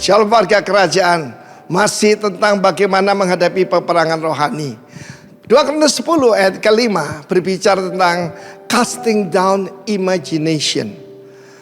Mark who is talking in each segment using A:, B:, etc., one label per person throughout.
A: Shalom warga kerajaan. Masih tentang bagaimana menghadapi peperangan rohani. 2 Korintus 10 ayat ke-5 berbicara tentang casting down imagination.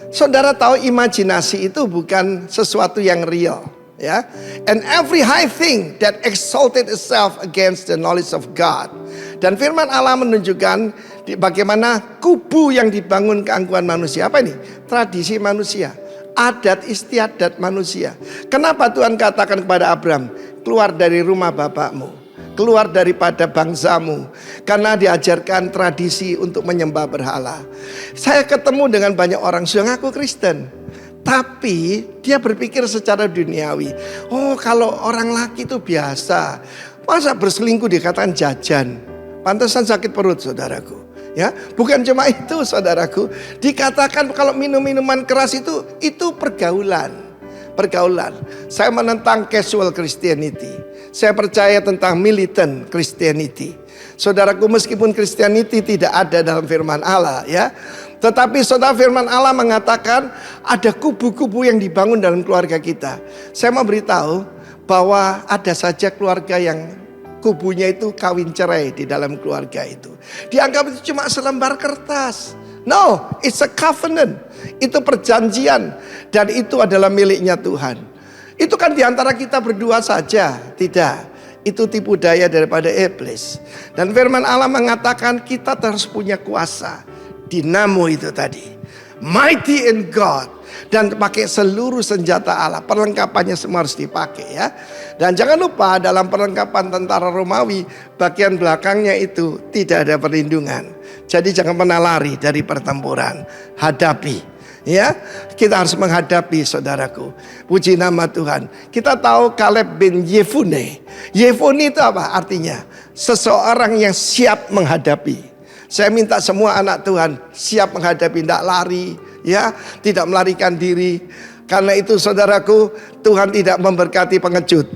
A: Saudara tahu imajinasi itu bukan sesuatu yang real, ya. And every high thing that exalted itself against the knowledge of God. Dan firman Allah menunjukkan bagaimana kubu yang dibangun keangkuhan manusia. Apa ini? Tradisi manusia, adat istiadat manusia. Kenapa Tuhan katakan kepada Abraham, keluar dari rumah bapakmu, keluar daripada bangsamu, karena diajarkan tradisi untuk menyembah berhala. Saya ketemu dengan banyak orang sudah ngaku Kristen, tapi dia berpikir secara duniawi. Oh, kalau orang laki itu biasa, masa berselingkuh dikatakan jajan, pantesan sakit perut, saudaraku. Ya, bukan cuma itu, saudaraku. Dikatakan kalau minum minuman keras itu pergaulan. Saya menentang casual Christianity. Saya percaya tentang militant Christianity. Saudaraku, meskipun Christianity tidak ada dalam firman Allah, ya, tetapi saudara, firman Allah mengatakan ada kubu-kubu yang dibangun dalam keluarga kita. Saya mau beritahu bahwa ada saja keluarga yang kubunya itu kawin cerai di dalam keluarga itu. Dianggap itu cuma selembar kertas. No, it's a covenant. Itu perjanjian. Dan itu adalah miliknya Tuhan. Itu kan diantara kita berdua saja. Tidak, itu tipu daya daripada iblis. Dan firman Allah mengatakan kita harus punya kuasa. Dinamo itu tadi, mighty in God. Dan pakai seluruh senjata Allah. Perlengkapannya semua harus dipakai, ya. Dan jangan lupa dalam perlengkapan tentara Romawi, bagian belakangnya itu tidak ada perlindungan. Jadi jangan pernah lari dari pertempuran. Hadapi, ya. Kita harus menghadapi, saudaraku. Puji nama Tuhan. Kita tahu Kaleb bin Yefune. Yefune itu apa artinya? Seseorang yang siap menghadapi. Saya minta semua anak Tuhan siap menghadapi, tidak lari, ya, tidak melarikan diri. Karena itu, saudaraku, Tuhan tidak memberkati pengecut,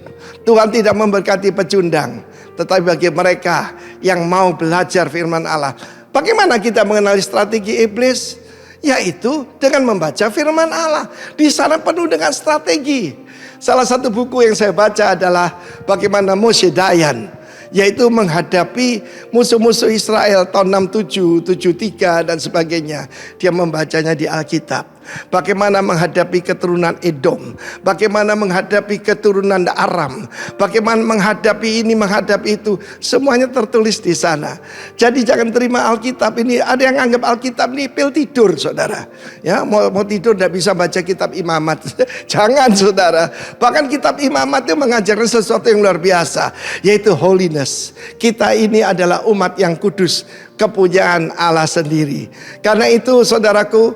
A: Tuhan tidak memberkati pecundang, tetapi bagi mereka yang mau belajar firman Allah. Bagaimana kita mengenali strategi iblis? Yaitu dengan membaca firman Allah. Di sana penuh dengan strategi. Salah satu buku yang saya baca adalah bagaimana Moshe Dayan, yaitu menghadapi musuh-musuh Israel tahun 67, 73 dan sebagainya. Dia membacanya di Alkitab. Bagaimana menghadapi keturunan Edom, bagaimana menghadapi keturunan Aram, bagaimana menghadapi ini, menghadapi itu. Semuanya tertulis di sana. Jadi jangan terima Alkitab ini. Ada yang anggap Alkitab ini pil tidur, saudara. Ya, mau tidur tidak bisa baca kitab imamat. Jangan, saudara. Bahkan kitab imamat itu mengajarkan sesuatu yang luar biasa, yaitu holiness. Kita ini adalah umat yang kudus, kepunyaan Allah sendiri. Karena itu, saudaraku,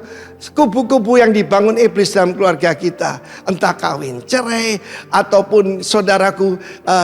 A: kubu-kubu yang dibangun iblis dalam keluarga kita, entah kawin cerai ataupun, saudaraku,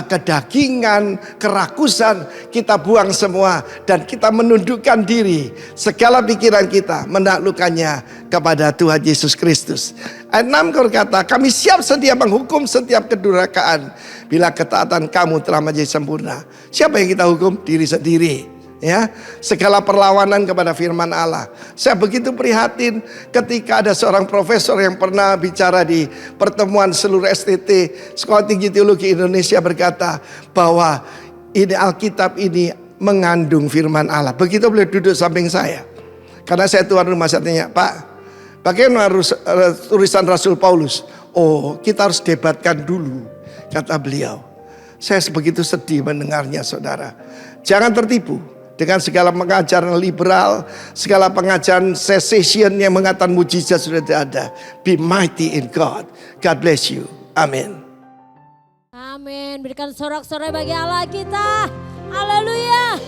A: kedagingan, kerakusan, kita buang semua dan kita menundukkan diri. Segala pikiran kita menaklukkannya kepada Tuhan Yesus Kristus. Ayat 6 berkata, kami siap sedia menghukum setiap kedurhakaan bila ketaatan kamu telah menjadi sempurna. Siapa yang kita hukum? Diri sendiri. Ya, segala perlawanan kepada firman Allah. Saya begitu prihatin ketika ada seorang profesor yang pernah bicara di pertemuan seluruh STT, Sekolah Tinggi Teologi Indonesia, berkata bahwa ini Alkitab ini mengandung firman Allah. Begitu beliau duduk samping saya, karena saya tuan rumah, saya tanya, Pak, bagaimana tulisan Rasul Paulus? Oh, kita harus debatkan dulu, kata beliau. Saya begitu sedih mendengarnya, saudara. Jangan tertipu dengan segala pengajaran liberal, segala pengajaran cessation yang mengatakan mujizat sudah tidak ada. Be mighty in God. God bless you. Amin.
B: Amin. Berikan sorak-sorai bagi Allah kita. Haleluya.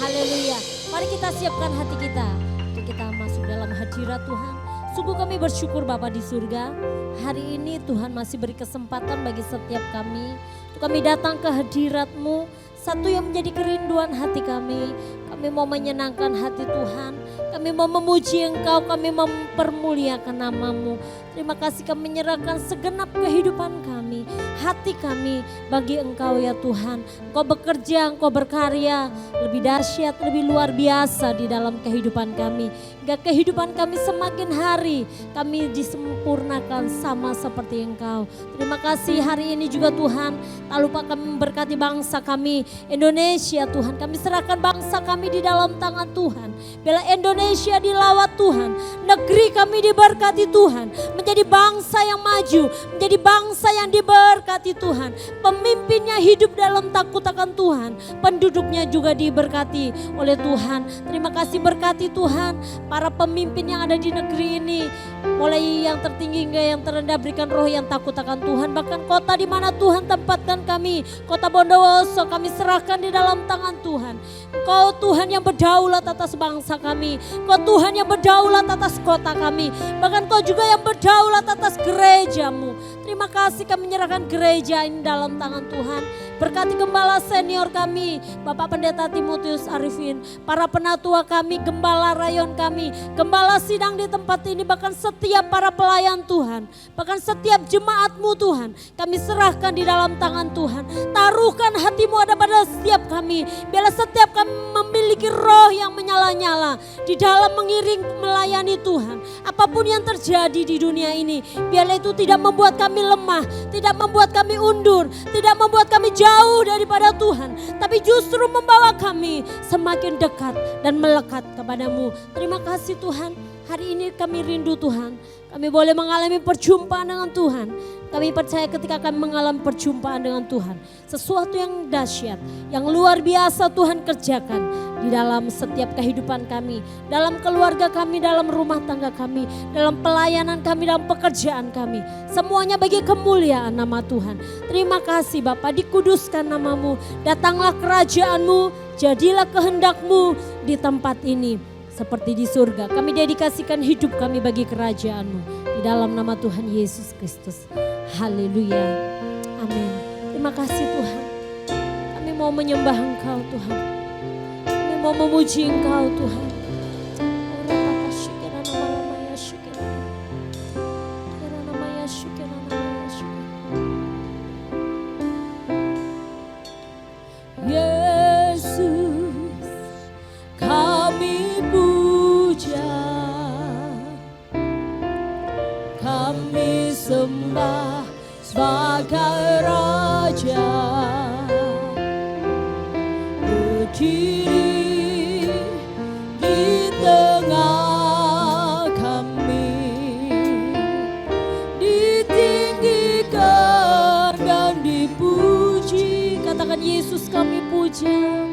B: Haleluya. Mari kita siapkan hati kita untuk kita masuk dalam hadirat Tuhan. Sungguh kami bersyukur Bapa di surga. Hari ini Tuhan masih beri kesempatan bagi setiap kami untuk kami datang ke hadirat-Mu. Satu yang menjadi kerinduan hati kami. Kami mau menyenangkan hati Tuhan. Kami mau memuji Engkau. Kami mempermuliakan nama-Mu. Terima kasih kami menyerahkan segenap kehidupan kami, hati kami bagi Engkau ya Tuhan. Engkau bekerja, Engkau berkarya lebih dahsyat, lebih luar biasa di dalam kehidupan kami. Hingga kehidupan kami semakin hari kami disempurnakan sama seperti Engkau. Terima kasih hari ini juga Tuhan, tak lupa kami memberkati bangsa kami Indonesia Tuhan. Kami serahkan bangsa kami di dalam tangan Tuhan. Bila Indonesia dilawat Tuhan, negeri kami diberkati Tuhan. Menjadi bangsa yang maju, menjadi bangsa yang diberkati Tuhan. Pemimpinnya hidup dalam takut akan Tuhan. Penduduknya juga diberkati oleh Tuhan. Terima kasih berkati Tuhan para pemimpin yang ada di negeri ini. Mulai yang tertinggi hingga yang terendah, berikan roh yang takut akan Tuhan. Bahkan kota di mana Tuhan tempatkan kami, kota Bondowoso, kami serahkan di dalam tangan Tuhan. Kau Tuhan yang berdaulat atas bangsa kami. Kau Tuhan yang berdaulat atas kota kami. Bahkan Kau juga yang berdaulat atas gerejamu. Terima kasih kami menyerahkan gereja ini dalam tangan Tuhan. Berkati gembala senior kami, Bapak Pendeta Timotius Arifin, para penatua kami, gembala rayon kami, gembala sidang di tempat ini, bahkan setiap para pelayan Tuhan, bahkan setiap jemaatmu Tuhan, kami serahkan di dalam tangan Tuhan. Taruhkan hatimu ada pada setiap kami, biarlah setiap kami memiliki roh yang menyala-nyala di dalam mengiring melayani Tuhan. Apapun yang terjadi di dunia ini, biarlah itu tidak membuat kami lemah, tidak membuat kami undur, tidak membuat kami jauh daripada Tuhan, tapi justru membawa kami semakin dekat dan melekat kepadamu. Terima kasih Tuhan, hari ini kami rindu Tuhan, kami boleh mengalami perjumpaan dengan Tuhan. Kami percaya ketika kami mengalami perjumpaan dengan Tuhan, sesuatu yang dahsyat, yang luar biasa Tuhan kerjakan di dalam setiap kehidupan kami, dalam keluarga kami, dalam rumah tangga kami, dalam pelayanan kami, dalam pekerjaan kami. Semuanya bagi kemuliaan nama Tuhan. Terima kasih Bapa, dikuduskan namamu, datanglah kerajaanmu, jadilah kehendakmu di tempat ini seperti di surga. Kami dedikasikan hidup kami bagi kerajaanmu di dalam nama Tuhan Yesus Kristus. Haleluya. Amin. Terima kasih Tuhan. Kami mau menyembah Engkau Tuhan. Kami mau memuji Engkau Tuhan. Yesus, kami puja, kami sembah sebagai Raja, berdiri di tengah kami, ditinggikan dan dipuji. Katakan Yesus kami puja,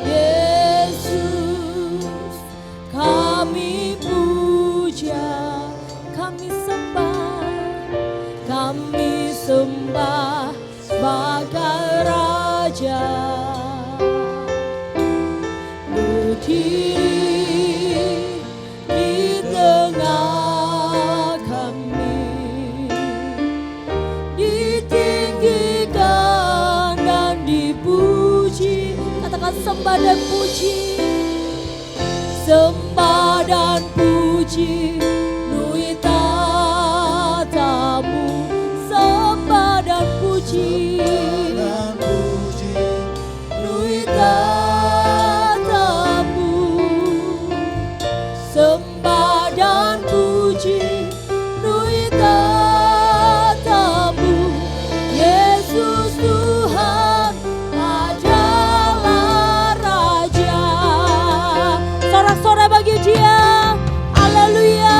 B: Yesus kami puja, kami sembah sebagai Raja, berdiri di tengah kami, ditinggikan dan dipuji. Katakan sembah dan puji, sembah dan puji. Nui tatamu, sembah dan puji, nui tatamu. Yesus Tuhan adalah Raja. Sorak-sorai bagi Dia, haleluya.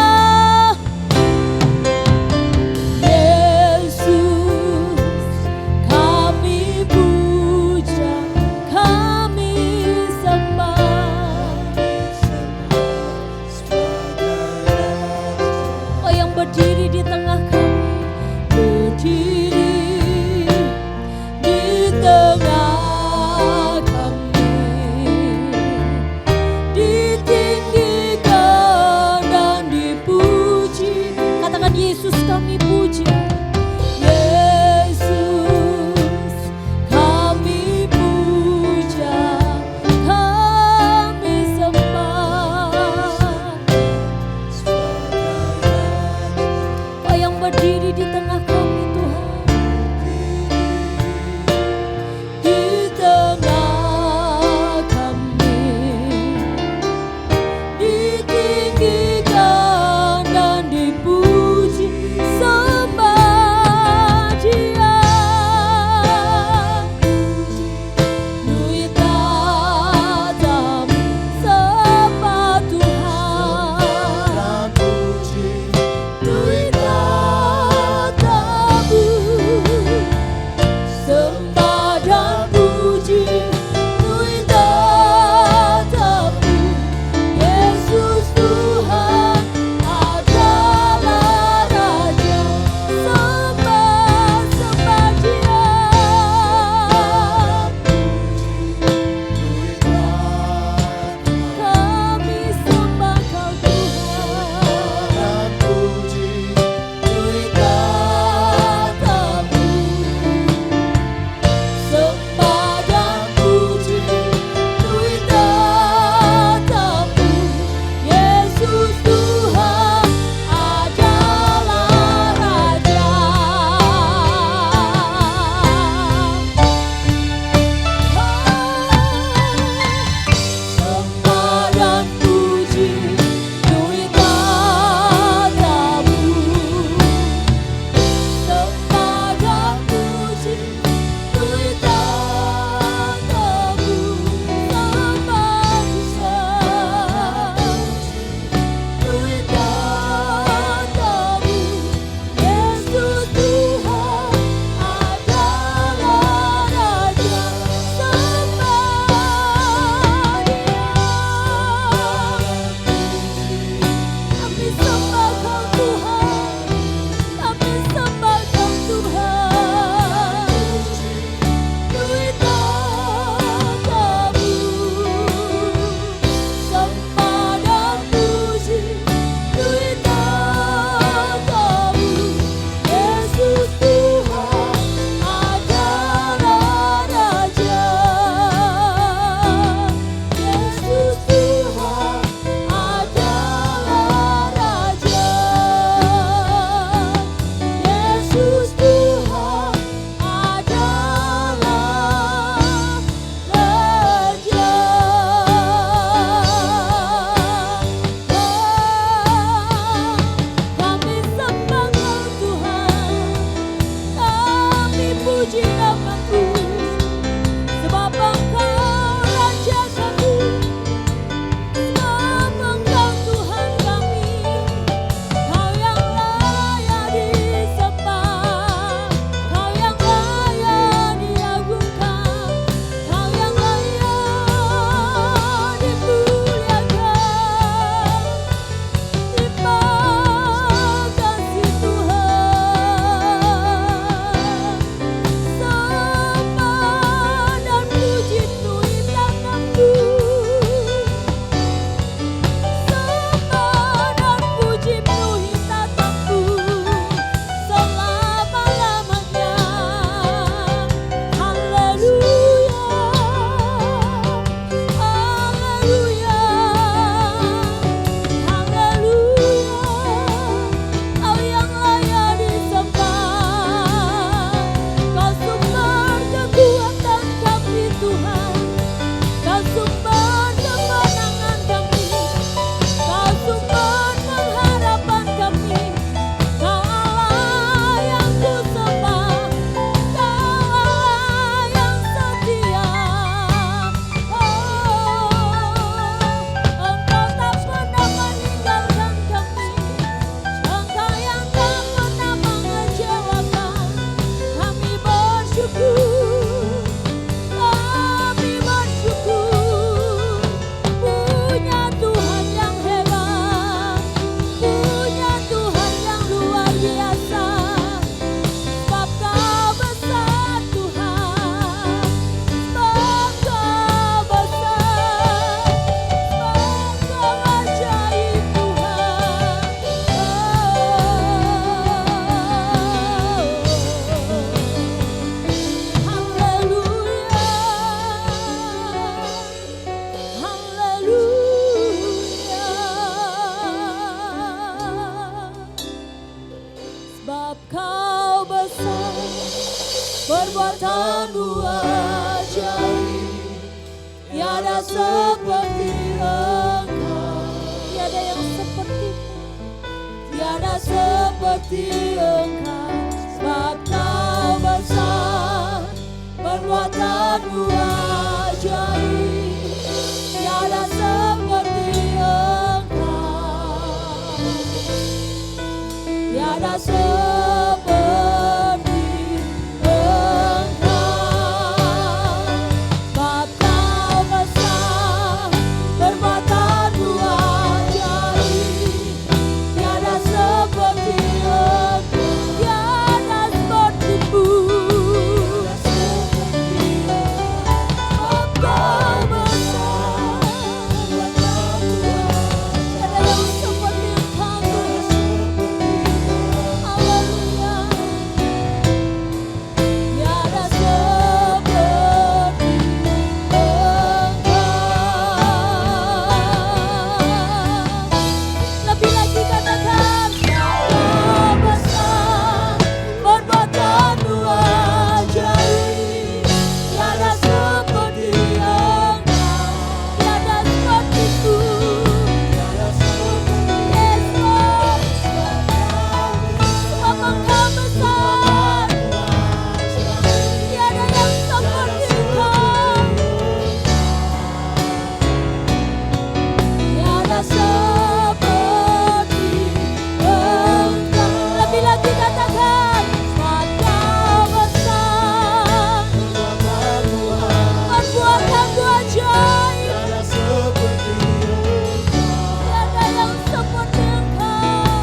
B: perbuatanmu ajaib. Tiada seperti Engkau, tiada yang sepertimu, tiada seperti Engkau. Sebab Kau besar, perbuatanmu ajaib. Tiada seperti Engkau, tiada seperti Engkau. Sebab Kau besar, perbuatanmu ajaib. Tiada seperti Engkau, tiada sepertimu. Sebab Kau besar, tiada yang seperti Engkau. Haleluya. Tiada seperti Engkau. Lebih lagi katakan, Kau besar, perbuatanmu ajaib. Tiada seperti Engkau, tiada sepertiku. Yes, Lord. Sebab Engkau besar, tiada yang seperti Engkau. Tiada seperti Engkau. Lebih lagi katakan, sebab Kau besar, perbuatanmu ajaib. Tiada yang seperti Engkau.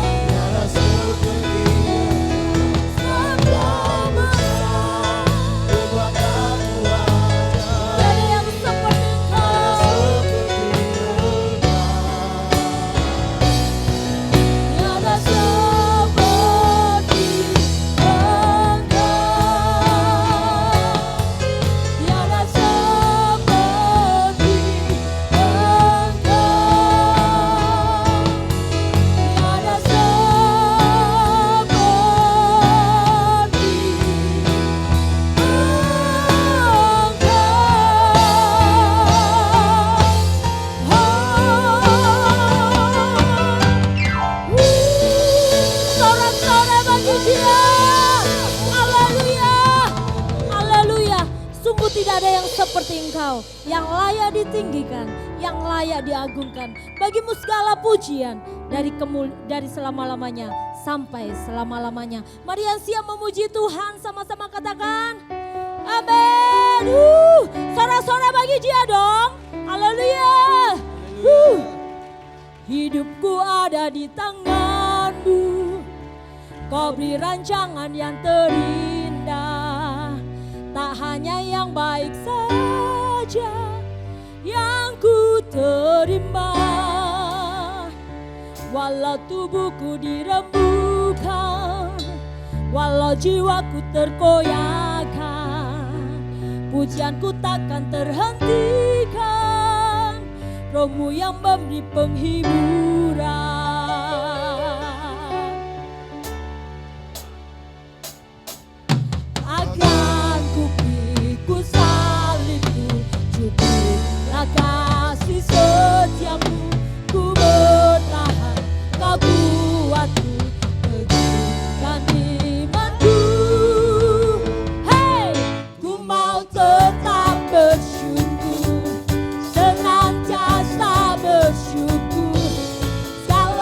B: Sebab Kau besar, tiada yang seperti Engkau. Tiada seperti Engkau. Tiada seperti Engkau. Sorak-sorai bagi Dia. Haleluya. Haleluya. Sungguh tidak ada yang seperti Engkau, yang layak ditinggikan, yang layak diagungkan. Bagimu segala pujian dari selama-lamanya sampai selama-lamanya. Mari yang siap memuji Tuhan sama-sama katakan amin. Sorak-sorai bagi Dia dong. Haleluya. Hidupku ada di tangan-Mu. Kau beri rancangan yang terindah. Tak hanya yang baik saja yang ku terima. Walau tubuhku dirembukan, walau jiwaku terkoyakkan, pujianku takkan terhentikan. Roh-Mu yang memberi penghiburan. Akan ku pikul salibku, cukuplah kasih setiamu. Ku bertahan, Kau kuatku, teguhkan imanku. Hey, ku mau tetap bersyukur, senantiasa bersyukur. Segala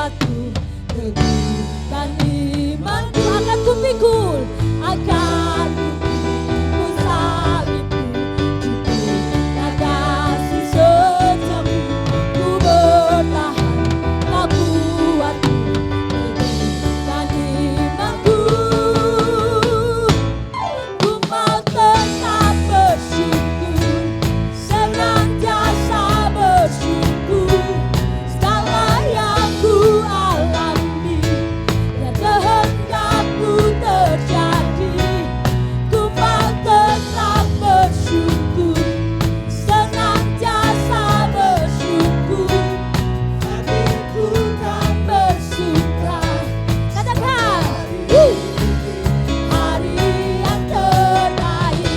B: kuatku, teguh dan imanku akan kupikul, akan kupikul salibku, cukup dan kasih setiamu, ku bertahan, kau kuatku, teguh dan imanku. Ku mau tetap bersyukur, senantiasa bersyukur, segala yang ku alami, biar kehendakmu terjadi. Ku mau tetap bersyukur, senantiasa bersyukur, hatiku kan bersuka. Katakan, hari yang terbaik.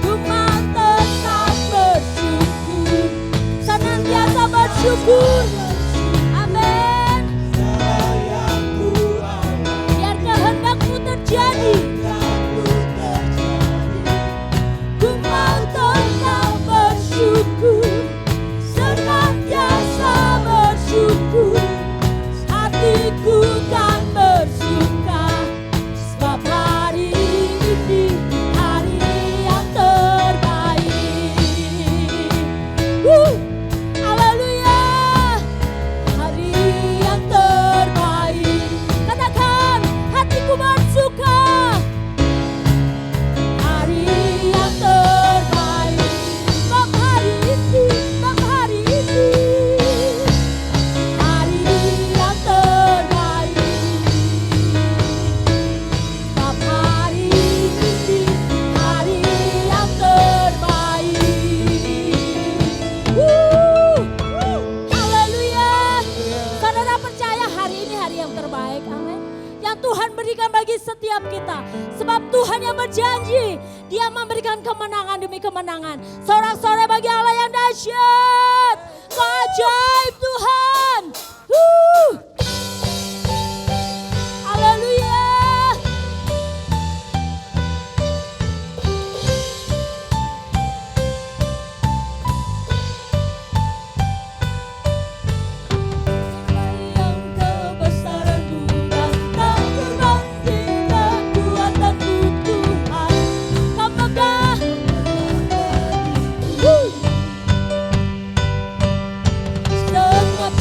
B: Ku mau tetap bersyukur, senantiasa bersyukur. Amin. Biar kehendakmu terjadi. Ku mau tetap bersyukur, senantiasa bersyukur, hatiku kan bersuka, sebab hari ini hari yang terbaik. Haleluya, hari yang terbaik. Katakan, hatiku bersuka, hari yang terbaik. Sebab hari ini, sebab hari ini, hari yang terbaik. Sebab hari ini, hari yang terbaik. Haleluya. Saudara percaya hari ini hari yang terbaik, amin. Yang Tuhan berikan bagi setiap kita. Sebab Tuhan yang berjanji, Dia memberikan kemenangan demi kemenangan. Sorak-sorai bagi Allah yang dahsyat. Kau ajaib Tuhan. Haleluya. Yang kebesaran-Mu dan tak terbanding kekuatan-Mu Tuhan. Kau megah setiap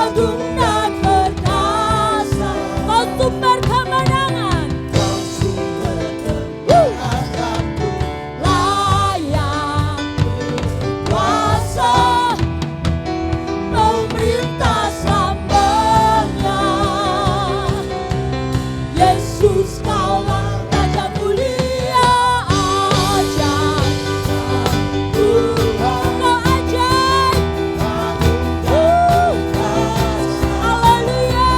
B: agung dan perkasa, Kau sumber kemenangan, layak kuasa memerintah selamanya. Yesus kaulah Raja mulia, ajaib, Kau ajaib, haleluya.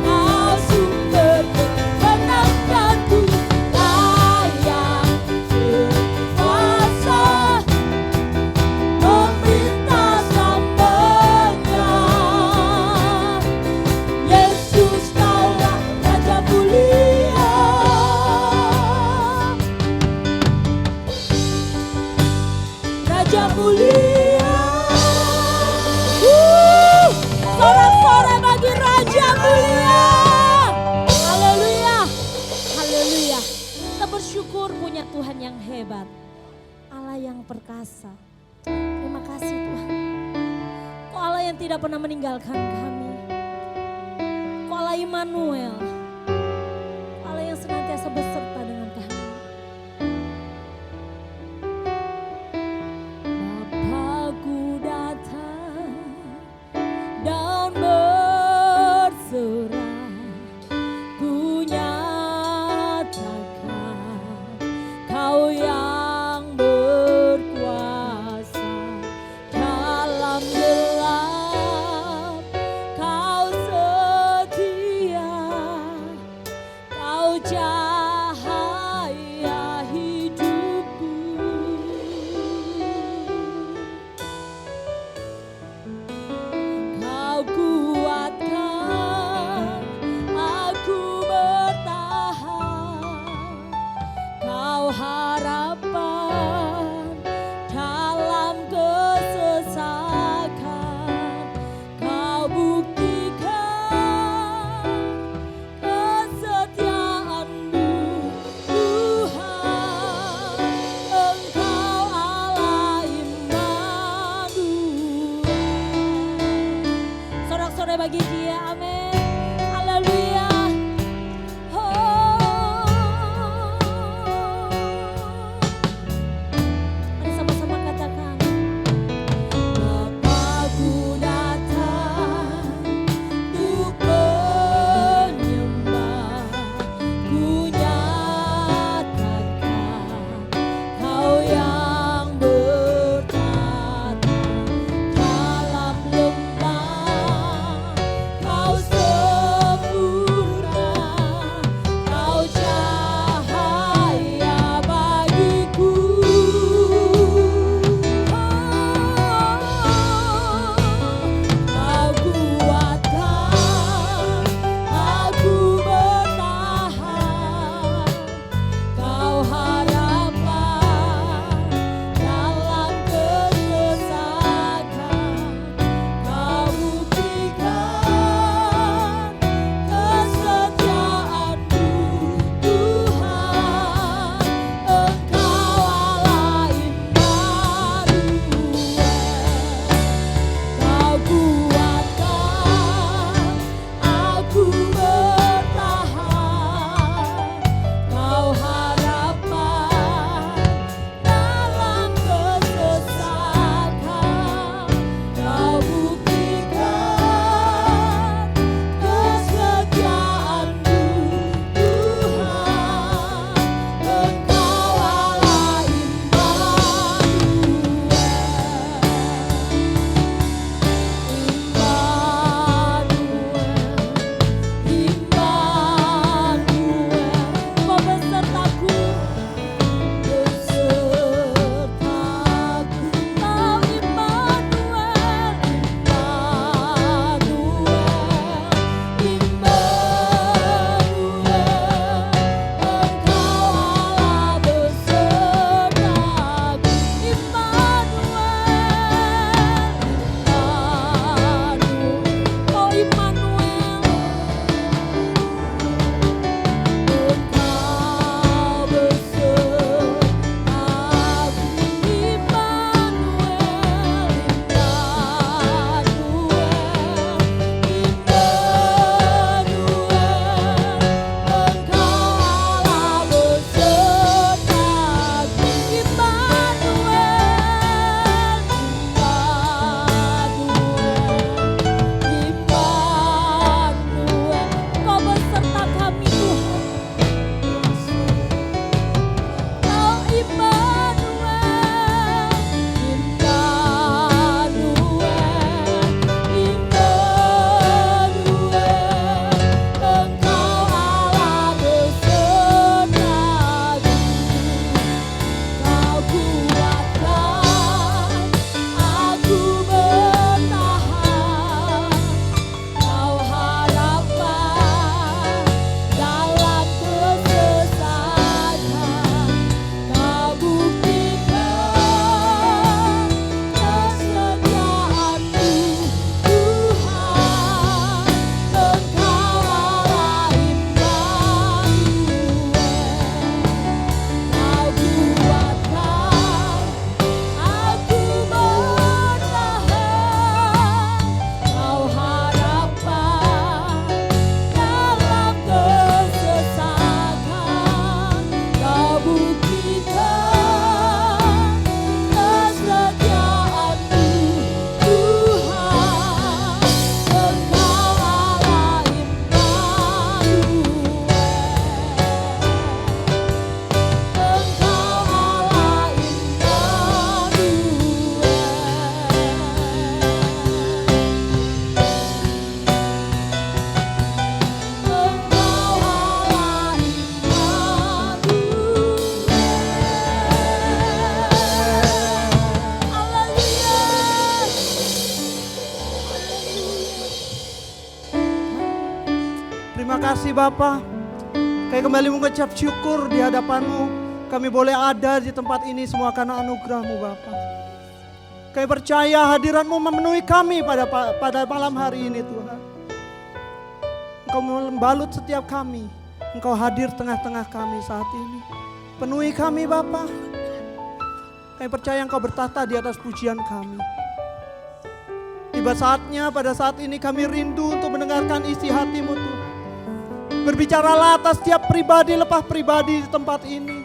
B: Kau sumber kemenanganku, layak kuasa memerintah selamanya. Yesus kaulah Raja mulia, Raja mulia. Sorak-sorai bagi Raja mulia. Haleluya, haleluya. Kita bersyukur punya Tuhan yang hebat, Allah yang perkasa. Terima kasih Tuhan. Kau Allah yang tidak pernah meninggalkan kami. Kau Allah Immanuel, Allah yang senantiasa beserta dengan kami. Bapakku datang dan berserah, ku nyatakan Kau yang berkuasa dalam gelap. Kau setia, Kau cahaya hidupku. Kau kuatkan aku bertahan, Kau harapan dalam kesesakan. Kau buktikan kesetiaan-Mu Tuhan. Engkau Allah Immanuel. Sorak-sorai bagi Dia, amin. Haleluya. Mari sama-sama katakan. Bapakku datang untuk menyembah, ku nyatakan Kau yang bertata dalam lembah. Kau
C: Terima kasih Bapa. Kami kembali mengucap syukur di hadapan-Mu. Kami boleh ada di tempat ini semua karena anugerah-Mu Bapa. Kami percaya hadirat-Mu memenuhi kami pada malam hari ini Tuhan. Engkau membalut setiap kami. Engkau hadir tengah-tengah kami saat ini. Penuhi kami Bapa. Kami percaya Engkau bertata di atas pujian kami. Tiba saatnya pada saat ini kami rindu untuk mendengarkan isi hati-Mu Tuhan. Berbicaralah atas setiap pribadi lepas pribadi di tempat ini.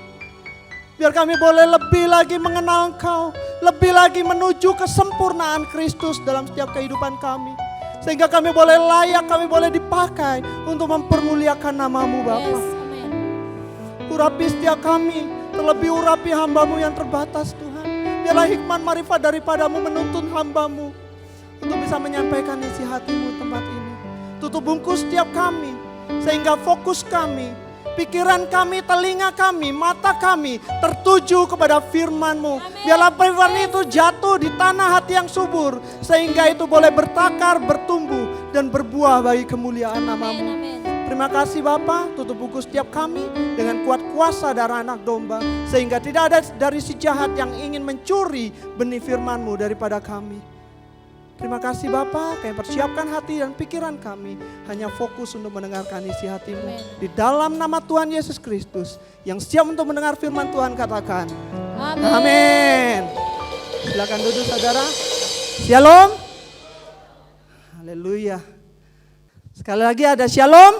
C: Biar kami boleh lebih lagi mengenal Engkau. Lebih lagi menuju kesempurnaan Kristus dalam setiap kehidupan kami. Sehingga kami boleh layak, kami boleh dipakai untuk mempermuliakan nama-Mu Bapa.
B: Yes, amen.
C: Urapi setiap kami, terlebih urapi hamba-Mu yang terbatas Tuhan. Biarlah hikmat marifat daripada-Mu menuntun hamba-Mu untuk bisa menyampaikan isi hati-Mu tempat ini. Tutup bungkus setiap kami, sehingga fokus kami, pikiran kami, telinga kami, mata kami tertuju kepada firman-Mu. Biarlah firman itu jatuh di tanah hati yang subur, sehingga itu boleh bertakar, bertumbuh, dan berbuah bagi kemuliaan nama-Mu.
B: Amin.
C: Terima kasih Bapa, tutup bungkus setiap kami dengan kuat kuasa darah anak domba. Sehingga tidak ada dari si jahat yang ingin mencuri benih firman-Mu daripada kami. Terima kasih Bapa, kami persiapkan hati dan pikiran kami hanya fokus untuk mendengarkan isi hati-Mu. Di dalam nama Tuhan Yesus Kristus yang siap untuk mendengar firman Tuhan katakan.
B: Amin.
C: Amin. Silakan duduk saudara. Shalom. Haleluya. Sekali lagi ada shalom.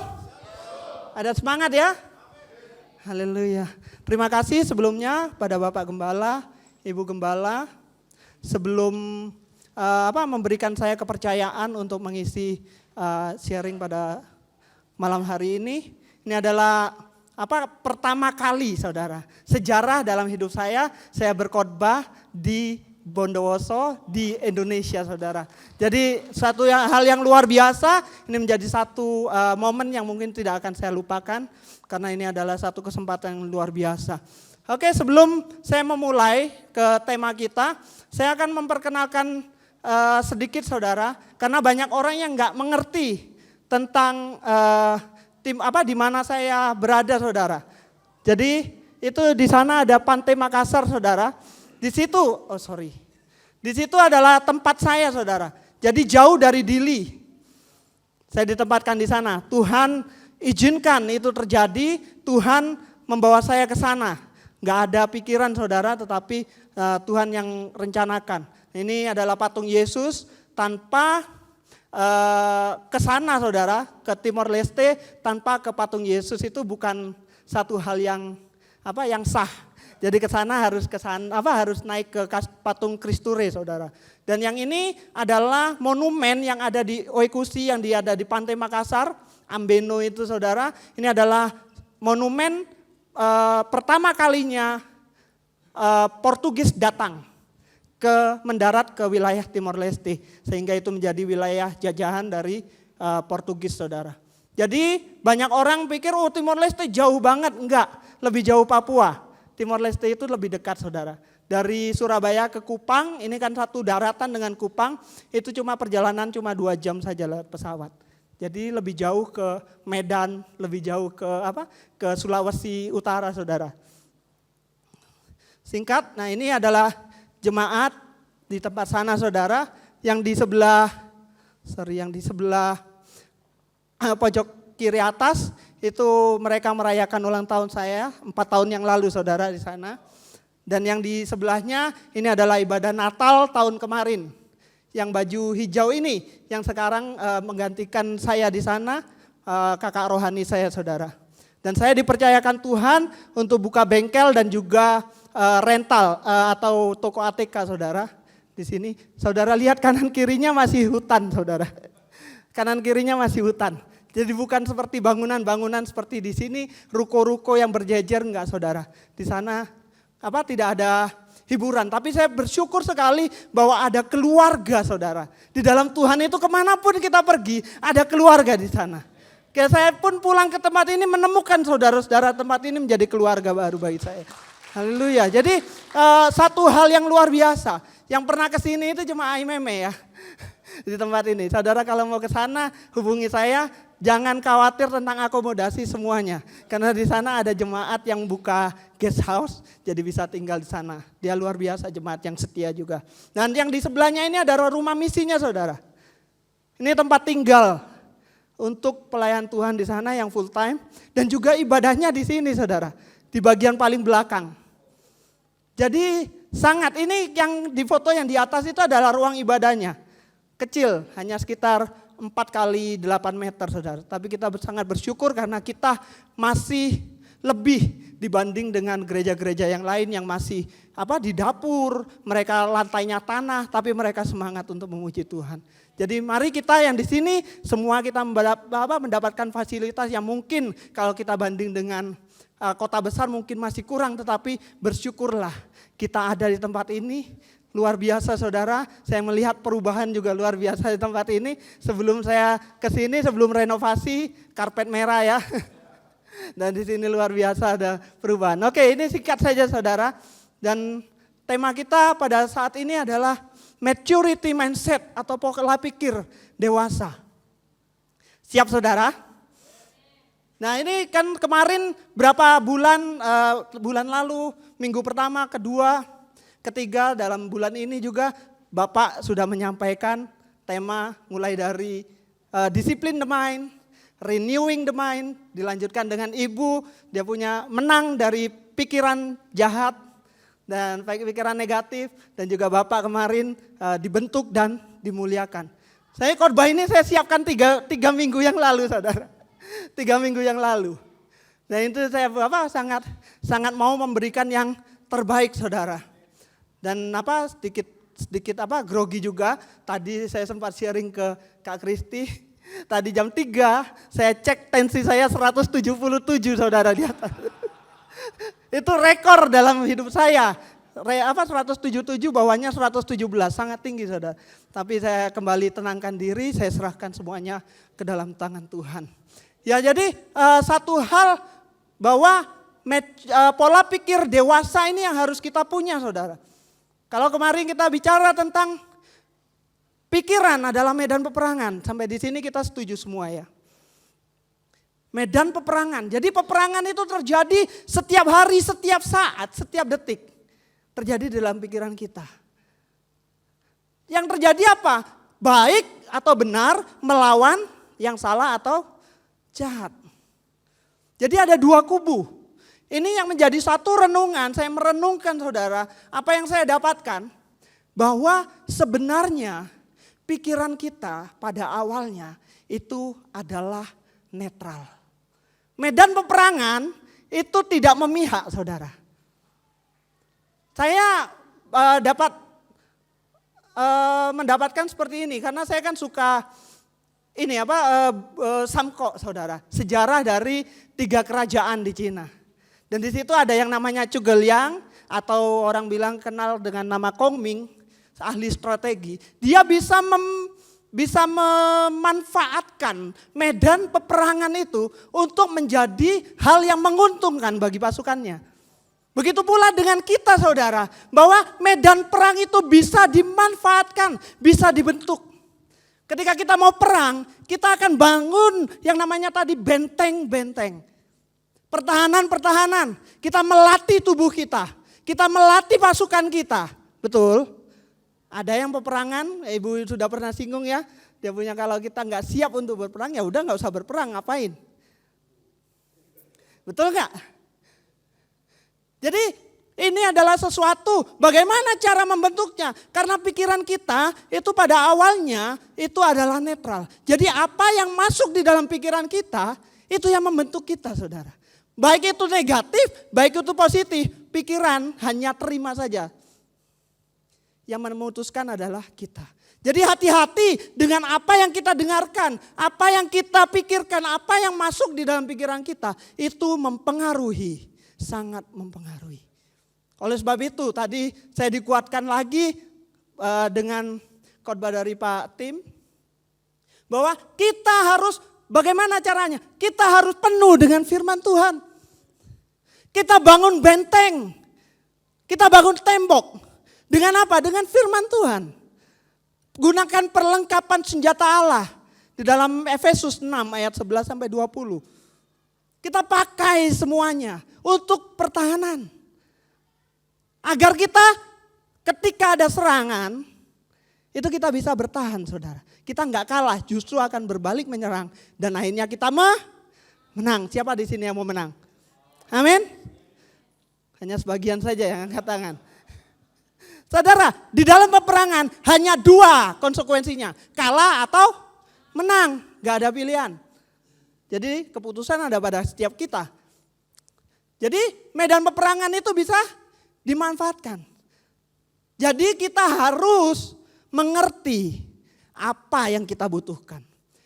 C: Ada semangat ya. Haleluya. Terima kasih sebelumnya pada Bapak Gembala, Ibu Gembala. Sebelum memberikan saya kepercayaan untuk mengisi sharing pada malam hari ini. Ini adalah pertama kali saudara sejarah dalam hidup saya berkhotbah di Bondowoso di Indonesia saudara. Jadi satu hal yang luar biasa, ini menjadi satu momen yang mungkin tidak akan saya lupakan karena ini adalah satu kesempatan yang luar biasa. Oke, sebelum saya memulai ke tema kita, saya akan memperkenalkan sedikit saudara, karena banyak orang yang nggak mengerti tentang di mana saya berada saudara. Jadi itu di sana ada Pantai Makassar saudara. Di situ adalah tempat saya saudara. Jadi jauh dari Dili. Saya ditempatkan di sana. Tuhan izinkan itu terjadi. Tuhan membawa saya ke sana. Nggak ada pikiran saudara, tetapi Tuhan yang rencanakan. Ini adalah patung Yesus tanpa ke sana saudara, ke Timor Leste tanpa ke patung Yesus itu bukan satu hal yang sah. Jadi ke sana harus naik ke patung Kristure saudara. Dan yang ini adalah monumen yang ada di Oikusi yang ada di Pantai Makassar, Ambeno itu saudara. Ini adalah monumen pertama kalinya Portugis datang mendarat ke wilayah Timor Leste, sehingga itu menjadi wilayah jajahan dari Portugis saudara. Jadi banyak orang pikir Timor Leste jauh banget, enggak, lebih jauh Papua. Timor Leste itu lebih dekat saudara. Dari Surabaya ke Kupang, ini kan satu daratan dengan Kupang, itu perjalanan cuma 2 jam saja lewat pesawat. Jadi lebih jauh ke Medan, lebih jauh ke Sulawesi Utara saudara. Singkat, nah ini adalah jemaat di tempat sana saudara, yang di sebelah pojok kiri atas itu mereka merayakan ulang tahun saya 4 tahun yang lalu saudara di sana. Dan yang di sebelahnya ini adalah ibadah Natal tahun kemarin. Yang baju hijau ini yang sekarang menggantikan saya di sana, kakak rohani saya saudara. Dan saya dipercayakan Tuhan untuk buka bengkel dan juga rental atau toko ATK saudara. Di sini saudara lihat kanan kirinya masih hutan saudara. Kanan kirinya masih hutan. Jadi bukan seperti bangunan-bangunan seperti di sini, ruko-ruko yang berjejer enggak saudara. Di sana tidak ada hiburan. Tapi saya bersyukur sekali bahwa ada keluarga saudara. Di dalam Tuhan itu kemanapun kita pergi ada keluarga di sana. Saya pun pulang ke tempat ini menemukan saudara-saudara tempat ini menjadi keluarga baru bagi saya. Haleluya. Jadi satu hal yang luar biasa. Yang pernah kesini itu cuma Aimeme ya. di tempat ini. Saudara kalau mau ke sana hubungi saya, jangan khawatir tentang akomodasi semuanya. Karena di sana ada jemaat yang buka guest house, jadi bisa tinggal di sana. Dia luar biasa jemaat yang setia juga. Dan yang di sebelahnya ini ada rumah misinya saudara. Ini tempat tinggal untuk pelayan Tuhan di sana yang full time. Dan juga ibadahnya di sini saudara, di bagian paling belakang. Jadi sangat, ini yang di foto yang di atas itu adalah ruang ibadahnya. Kecil, hanya sekitar 4 kali 8 meter saudara. Tapi kita sangat bersyukur karena kita masih lebih dibanding dengan gereja-gereja yang lain yang masih di dapur, mereka lantainya tanah, tapi mereka semangat untuk memuji Tuhan. Jadi mari kita yang di sini semua kita mendapatkan fasilitas yang mungkin kalau kita banding dengan kota besar mungkin masih kurang, tetapi bersyukurlah kita ada di tempat ini. Luar biasa saudara, saya melihat perubahan juga luar biasa di tempat ini. Sebelum saya ke sini, sebelum renovasi, karpet merah ya. Dan di sini luar biasa ada perubahan. Oke, ini singkat saja saudara. Dan tema kita pada saat ini adalah maturity mindset atau pola pikir dewasa. Siap saudara? Nah ini kan kemarin berapa bulan lalu, minggu pertama, kedua, ketiga dalam bulan ini juga Bapak sudah menyampaikan tema mulai dari discipline the mind, renewing the mind, dilanjutkan dengan Ibu, dia punya menang dari pikiran jahat dan pikiran negatif, dan juga Bapak kemarin dibentuk dan dimuliakan. Saya khotbah ini saya siapkan tiga minggu yang lalu saudara, 3 minggu yang lalu. Dan itu saya sangat mau memberikan yang terbaik saudara. Dan sedikit grogi juga. Tadi saya sempat sharing ke Kak Kristi. Tadi jam 3 saya cek tensi saya 177 saudara di atas. Itu rekor dalam hidup saya. 177 bawahnya 117, sangat tinggi saudara. Tapi saya kembali tenangkan diri, saya serahkan semuanya ke dalam tangan Tuhan. Ya jadi satu hal bahwa pola pikir dewasa ini yang harus kita punya saudara. Kalau kemarin kita bicara tentang pikiran adalah medan peperangan, sampai di sini kita setuju semua ya. Medan peperangan, jadi peperangan itu terjadi setiap hari, setiap saat, setiap detik. Terjadi dalam pikiran kita. Yang terjadi apa? Baik atau benar, melawan yang salah atau jahat. Jadi ada dua kubu. Ini yang menjadi satu renungan, saya merenungkan saudara, apa yang saya dapatkan, bahwa sebenarnya pikiran kita pada awalnya itu adalah netral. Medan peperangan itu tidak memihak saudara. Saya mendapatkan seperti ini, karena saya kan suka Samko saudara, sejarah dari 3 kerajaan di Cina. Dan di situ ada yang namanya Zhuge Liang atau orang bilang kenal dengan nama Kong Ming, ahli strategi. Dia bisa memanfaatkan medan peperangan itu untuk menjadi hal yang menguntungkan bagi pasukannya. Begitu pula dengan kita saudara, bahwa medan perang itu bisa dimanfaatkan, bisa dibentuk. Ketika kita mau perang, kita akan bangun yang namanya tadi benteng-benteng. Pertahanan-pertahanan, kita melatih tubuh kita melatih pasukan kita, betul? Ada yang peperangan, Ibu sudah pernah singgung ya, dia punya kalau kita nggak siap untuk berperang ya udah nggak usah berperang, ngapain? Betul nggak? Jadi ini adalah sesuatu, bagaimana cara membentuknya? Karena pikiran kita itu pada awalnya itu adalah netral. Jadi apa yang masuk di dalam pikiran kita, itu yang membentuk kita saudara. Baik itu negatif, baik itu positif, pikiran hanya terima saja. Yang memutuskan adalah kita. Jadi hati-hati dengan apa yang kita dengarkan, apa yang kita pikirkan, apa yang masuk di dalam pikiran kita. Itu mempengaruhi, sangat mempengaruhi. Oleh sebab itu tadi saya dikuatkan lagi dengan khotbah dari Pak Tim. Bahwa kita harus, bagaimana caranya? Kita harus penuh dengan firman Tuhan. Kita bangun benteng, kita bangun tembok. Dengan apa? Dengan firman Tuhan. Gunakan perlengkapan senjata Allah. Di dalam Efesus 6 ayat 11 sampai 20. Kita pakai semuanya untuk pertahanan. Agar kita ketika ada serangan, itu kita bisa bertahan saudara. Kita nggak kalah, justru akan berbalik menyerang. Dan akhirnya kita menang. Siapa di sini yang mau menang? Amin. Hanya sebagian saja yang angkat tangan. Saudara, di dalam peperangan hanya 2 konsekuensinya. Kalah atau menang. Gak ada pilihan. Jadi keputusan ada pada setiap kita. Jadi medan peperangan itu bisa dimanfaatkan. Jadi kita harus mengerti apa yang kita butuhkan.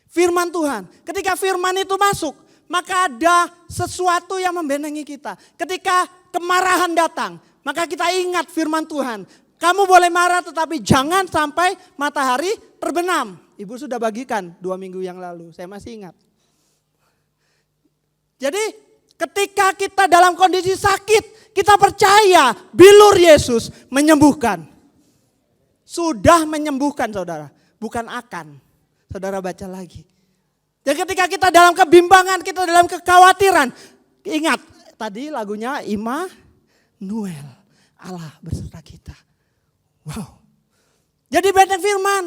C: Firman Tuhan, ketika firman itu masuk, maka ada sesuatu yang membentengi kita. Ketika kemarahan datang, maka kita ingat firman Tuhan. Kamu boleh marah tetapi jangan sampai matahari terbenam. Ibu sudah bagikan 2 minggu yang lalu, saya masih ingat. Jadi ketika kita dalam kondisi sakit, kita percaya bilur Yesus menyembuhkan. Sudah menyembuhkan saudara, bukan akan. Saudara baca lagi. Dan ketika kita dalam kebimbangan, kita dalam kekhawatiran. Ingat tadi lagunya Immanuel, Allah beserta kita. Wow. Jadi benteng firman.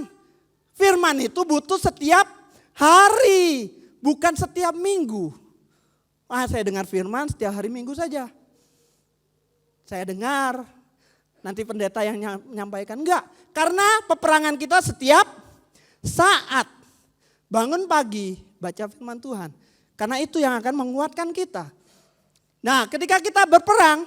C: Firman itu butuh setiap hari, bukan setiap minggu. Saya dengar firman setiap hari Minggu saja. Saya dengar, nanti pendeta yang menyampaikan. Enggak, karena peperangan kita setiap saat. Bangun pagi, baca firman Tuhan. Karena itu yang akan menguatkan kita. Nah, ketika kita berperang,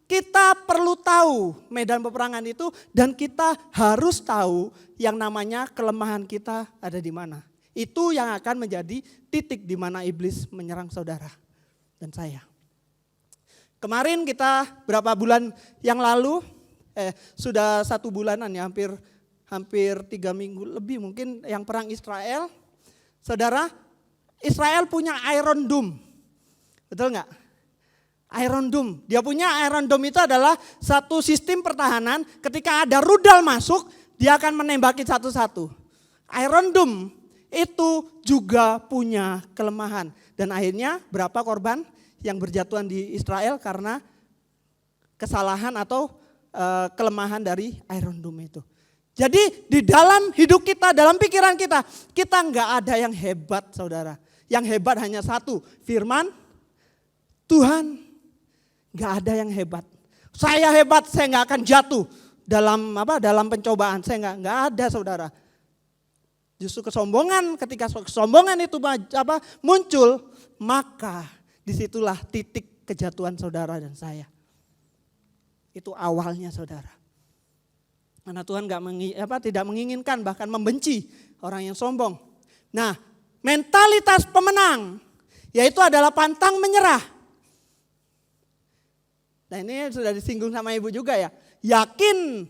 C: kita perlu tahu medan peperangan itu. Dan kita harus tahu yang namanya kelemahan kita ada di mana. Itu yang akan menjadi titik di mana iblis menyerang saudara dan saya. Kemarin kita berapa bulan yang lalu, sudah 1 bulanan ya, hampir 3 minggu lebih mungkin yang perang Israel. Saudara, Israel punya Iron Dome, betul nggak? Iron Dome, dia punya Iron Dome itu adalah satu sistem pertahanan. Ketika ada rudal masuk, dia akan menembaki satu-satu. Iron Dome itu juga punya kelemahan. Dan akhirnya berapa korban yang berjatuhan di Israel karena kesalahan atau kelemahan dari Iron Dome itu. Jadi di dalam hidup kita, dalam pikiran kita, kita nggak ada yang hebat saudara. Yang hebat hanya satu, firman Tuhan. Nggak ada yang hebat. Saya hebat, saya nggak akan jatuh dalam pencobaan. Saya nggak ada saudara. Justru kesombongan, ketika kesombongan itu muncul, maka disitulah titik kejatuhan saudara dan saya. Itu awalnya saudara. Karena Tuhan tidak menginginkan, bahkan membenci orang yang sombong. Nah, mentalitas pemenang, yaitu adalah pantang menyerah. Nah ini sudah disinggung sama ibu juga ya. Yakin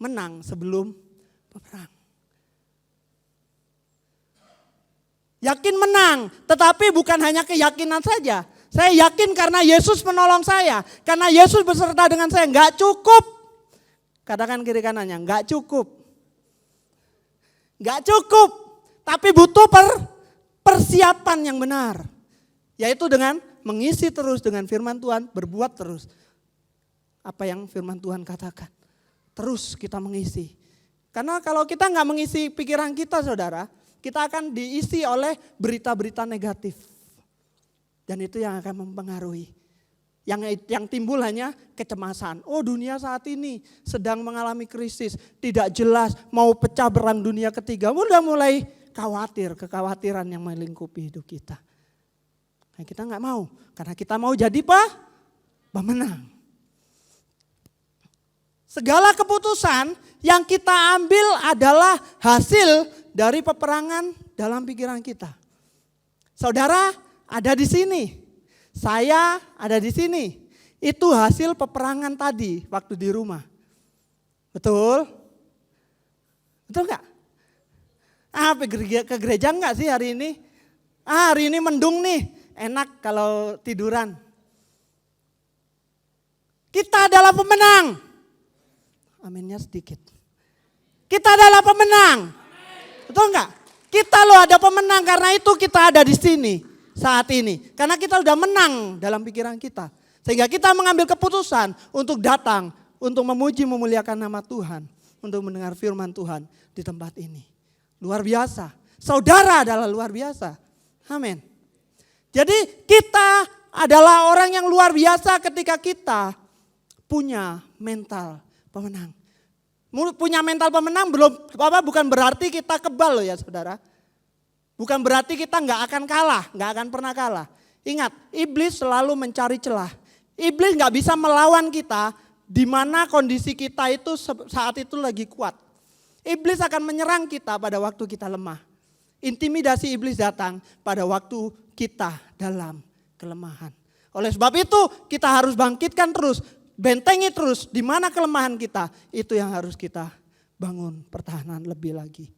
C: menang sebelum berperang. Yakin menang, tetapi bukan hanya keyakinan saja. Saya yakin karena Yesus menolong saya. Karena Yesus beserta dengan saya, enggak cukup. Katakan kiri kanannya, enggak cukup. Enggak cukup, tapi butuh persiapan yang benar. Yaitu dengan mengisi terus dengan firman Tuhan, berbuat terus. Apa yang firman Tuhan katakan. Terus kita mengisi. Karena kalau kita enggak mengisi pikiran kita saudara, kita akan diisi oleh berita-berita negatif. Dan itu yang akan mempengaruhi. Yang timbul hanya kecemasan. Oh dunia saat ini sedang mengalami krisis. Tidak jelas mau pecah berang dunia ketiga. Udah mulai khawatir, kekhawatiran yang melingkupi hidup kita. Nah, kita nggak mau. Karena kita mau jadi pemenang. Segala keputusan yang kita ambil adalah hasil dari peperangan dalam pikiran kita. Saudara ada di sini. Saya ada di sini. Itu hasil peperangan tadi waktu di rumah. Betul? Betul nggak? Ke gereja nggak sih hari ini? Hari ini mendung nih. Enak kalau tiduran. Kita adalah pemenang. Aminnya sedikit. Kita adalah pemenang. Betul enggak? Kita loh ada pemenang, karena itu kita ada di sini saat ini. Karena kita sudah menang dalam pikiran kita. Sehingga kita mengambil keputusan untuk datang, untuk memuji memuliakan nama Tuhan. Untuk mendengar firman Tuhan di tempat ini. Luar biasa. Saudara adalah luar biasa. Amin. Jadi kita adalah orang yang luar biasa ketika kita punya mental pemenang. Punya mental pemenang bukan berarti kita kebal loh ya saudara. Bukan berarti kita nggak akan kalah, nggak akan pernah kalah. Ingat, iblis selalu mencari celah. Iblis nggak bisa melawan kita di mana kondisi kita itu saat itu lagi kuat. Iblis akan menyerang kita pada waktu kita lemah. Intimidasi iblis datang pada waktu kita dalam kelemahan. Oleh sebab itu kita harus bangkitkan terus, bentengi terus di mana kelemahan kita. Itu yang harus kita bangun pertahanan lebih lagi.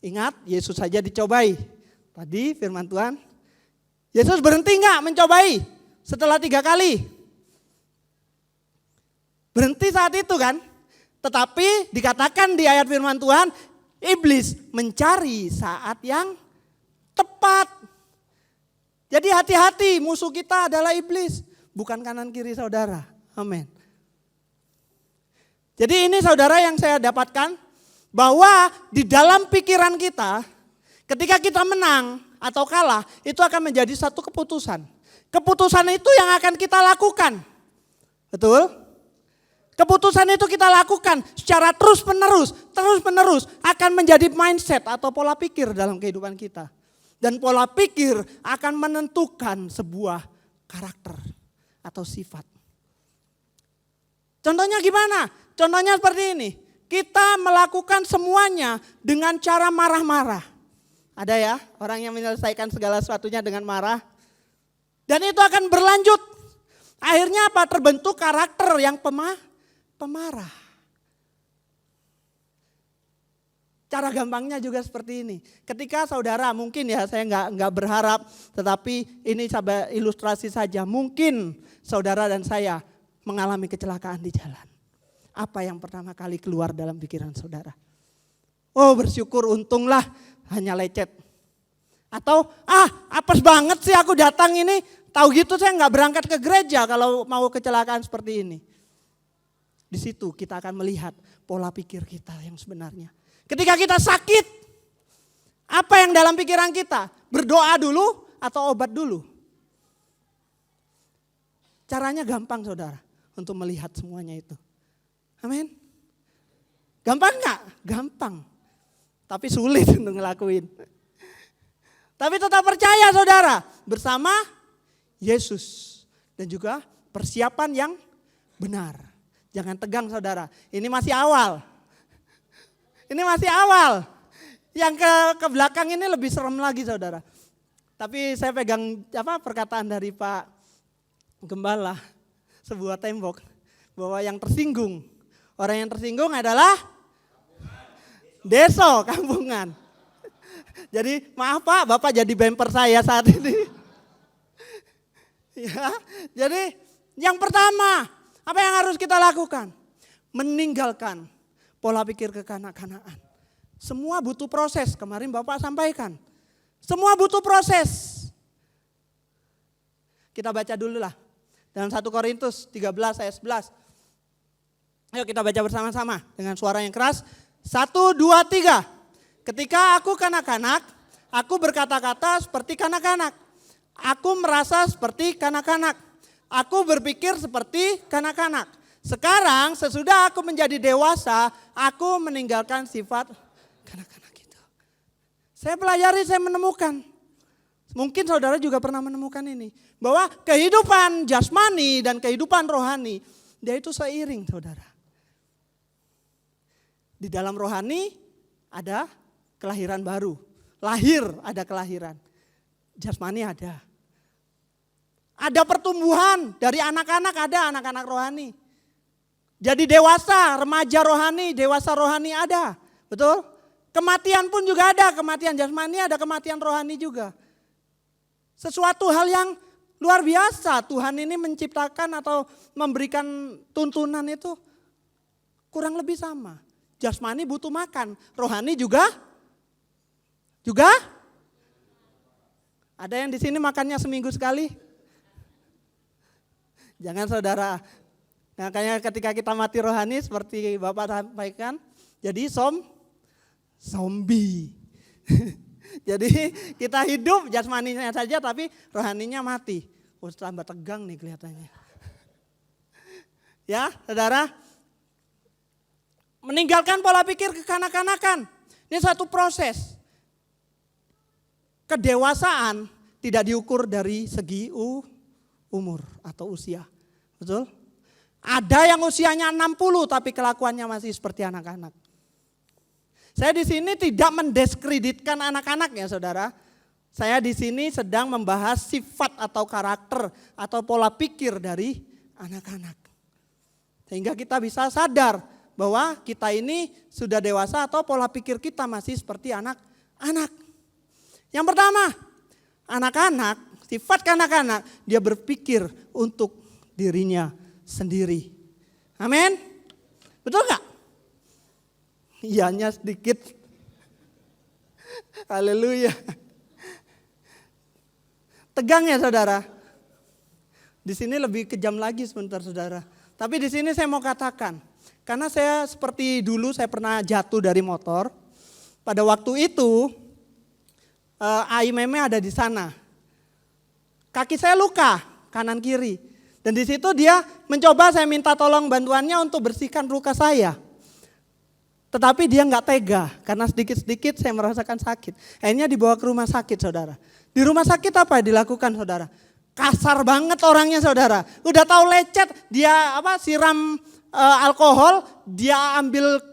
C: Ingat, Yesus saja dicobai. Tadi firman Tuhan, Yesus berhenti enggak mencobai setelah 3 kali? Berhenti saat itu kan? Tetapi dikatakan di ayat firman Tuhan, iblis mencari saat yang tepat. Jadi hati-hati, musuh kita adalah iblis, bukan kanan kiri saudara. Amin. Jadi ini saudara yang saya dapatkan, bahwa di dalam pikiran kita, ketika kita menang atau kalah, itu akan menjadi satu keputusan. Keputusan itu yang akan kita lakukan. Betul? Keputusan itu kita lakukan secara terus menerus akan menjadi mindset atau pola pikir dalam kehidupan kita. Dan pola pikir akan menentukan sebuah karakter atau sifat. Contohnya gimana? Contohnya seperti ini. Kita melakukan semuanya dengan cara marah-marah. Ada ya orang yang menyelesaikan segala sesuatunya dengan marah. Dan itu akan berlanjut. Akhirnya apa? Terbentuk karakter yang pemarah. Cara gampangnya juga seperti ini. Ketika saudara mungkin ya saya nggak berharap, tetapi ini coba ilustrasi saja. Mungkin saudara dan saya mengalami kecelakaan di jalan. Apa yang pertama kali keluar dalam pikiran saudara? Oh bersyukur, untunglah hanya lecet. Atau apes banget sih aku datang ini. Tahu gitu saya nggak berangkat ke gereja kalau mau kecelakaan seperti ini. Di situ kita akan melihat pola pikir kita yang sebenarnya. Ketika kita sakit, apa yang dalam pikiran kita? Berdoa dulu atau obat dulu? Caranya gampang saudara untuk melihat semuanya itu. Amin. Gampang enggak? Gampang. Tapi sulit untuk ngelakuin. Tapi tetap percaya saudara. Bersama Yesus. Dan juga persiapan yang benar. Jangan tegang saudara. Ini masih awal. Ini masih awal. Yang ke belakang ini lebih serem lagi saudara. Tapi saya pegang perkataan dari Pak Gembala. Sebuah tembok. Bahwa yang tersinggung. Orang yang tersinggung adalah deso, kampungan. Jadi maaf Pak, Bapak jadi bumper saya saat ini. Ya, jadi yang pertama, apa yang harus kita lakukan? Meninggalkan pola pikir kekanak-kanakan. Semua butuh proses, kemarin Bapak sampaikan. Semua butuh proses. Kita baca dulu lah. Dalam 1 Korintus 13 ayat 11. Ayo kita baca bersama-sama dengan suara yang keras. 1, 2, 3. Ketika aku kanak-kanak, aku berkata-kata seperti kanak-kanak. Aku merasa seperti kanak-kanak. Aku berpikir seperti kanak-kanak. Sekarang sesudah aku menjadi dewasa, aku meninggalkan sifat kanak-kanak itu. Saya pelajari, saya menemukan. Mungkin saudara juga pernah menemukan ini. Bahwa kehidupan jasmani dan kehidupan rohani, dia itu seiring saudara. Di dalam rohani ada kelahiran baru. Lahir ada kelahiran. Jasmani ada. Ada pertumbuhan dari anak-anak, ada anak-anak rohani. Jadi dewasa, remaja rohani, dewasa rohani ada. Betul? Kematian pun juga ada, kematian jasmani ada, kematian rohani juga. Sesuatu hal yang luar biasa Tuhan ini menciptakan atau memberikan tuntunan itu kurang lebih sama. Jasmani butuh makan, rohani juga ada yang di sini makannya seminggu sekali? Jangan saudara. Makanya ketika kita mati rohani seperti Bapak sampaikan, jadi zombie. Jadi kita hidup jasmaninya saja tapi rohaninya mati. Tambah tegang nih kelihatannya. Ya saudara, meninggalkan pola pikir kekanak-kanakan. Ini satu proses. Kedewasaan tidak diukur dari segi umur atau usia. Betul? Ada yang usianya 60 tapi kelakuannya masih seperti anak-anak. Saya di sini tidak mendiskreditkan anak-anak ya saudara. Saya di sini sedang membahas sifat atau karakter atau pola pikir dari anak-anak. Sehingga kita bisa sadar bahwa kita ini sudah dewasa atau pola pikir kita masih seperti anak-anak. Yang pertama, anak-anak, sifat anak-anak, dia berpikir untuk dirinya sendiri. Amin. Betul gak? Iyanya sedikit. Haleluya. Tegang ya saudara. Di sini lebih kejam lagi sebentar saudara. Tapi di sini saya mau katakan, karena saya seperti dulu saya pernah jatuh dari motor. Pada waktu itu Ai Meme ada di sana. Kaki saya luka kanan kiri. Dan di situ dia mencoba, saya minta tolong bantuannya untuk bersihkan luka saya. Tetapi dia nggak tega karena sedikit-sedikit saya merasakan sakit. Akhirnya dibawa ke rumah sakit saudara. Di rumah sakit apa yang dilakukan saudara? Kasar banget orangnya saudara. Udah tahu lecet, dia siram alkohol, dia ambil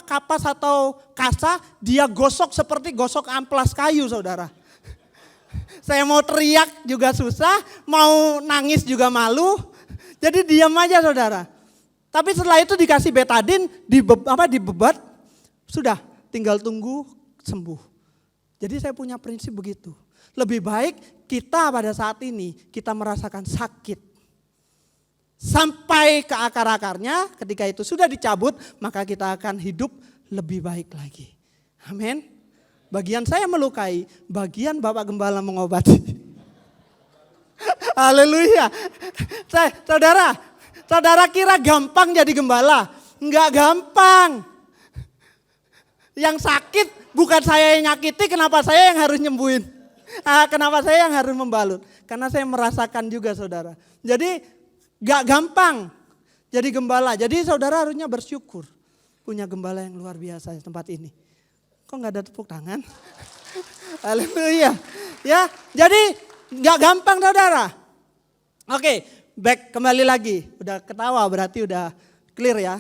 C: kapas atau kasa, dia gosok seperti gosok amplas kayu saudara. Saya mau teriak juga susah, mau nangis juga malu. Jadi diam aja saudara. Tapi setelah itu dikasih betadin, dibebat, sudah tinggal tunggu sembuh. Jadi saya punya prinsip begitu. Lebih baik kita pada saat ini kita merasakan sakit. Sampai ke akar-akarnya, ketika itu sudah dicabut, maka kita akan hidup lebih baik lagi. Amin. Bagian saya melukai, bagian Bapak Gembala mengobati. Haleluya. Saudara kira gampang jadi gembala? Enggak gampang. Yang sakit bukan saya yang nyakiti, kenapa saya yang harus nyembuhin? Kenapa saya yang harus membalut? Karena saya merasakan juga saudara. Jadi gak gampang jadi gembala. Jadi saudara harusnya bersyukur punya gembala yang luar biasa di tempat ini. Kok gak ada tepuk tangan? Haleluya. Ya, jadi gak gampang saudara. Oke, back kembali lagi. Udah ketawa berarti udah clear ya.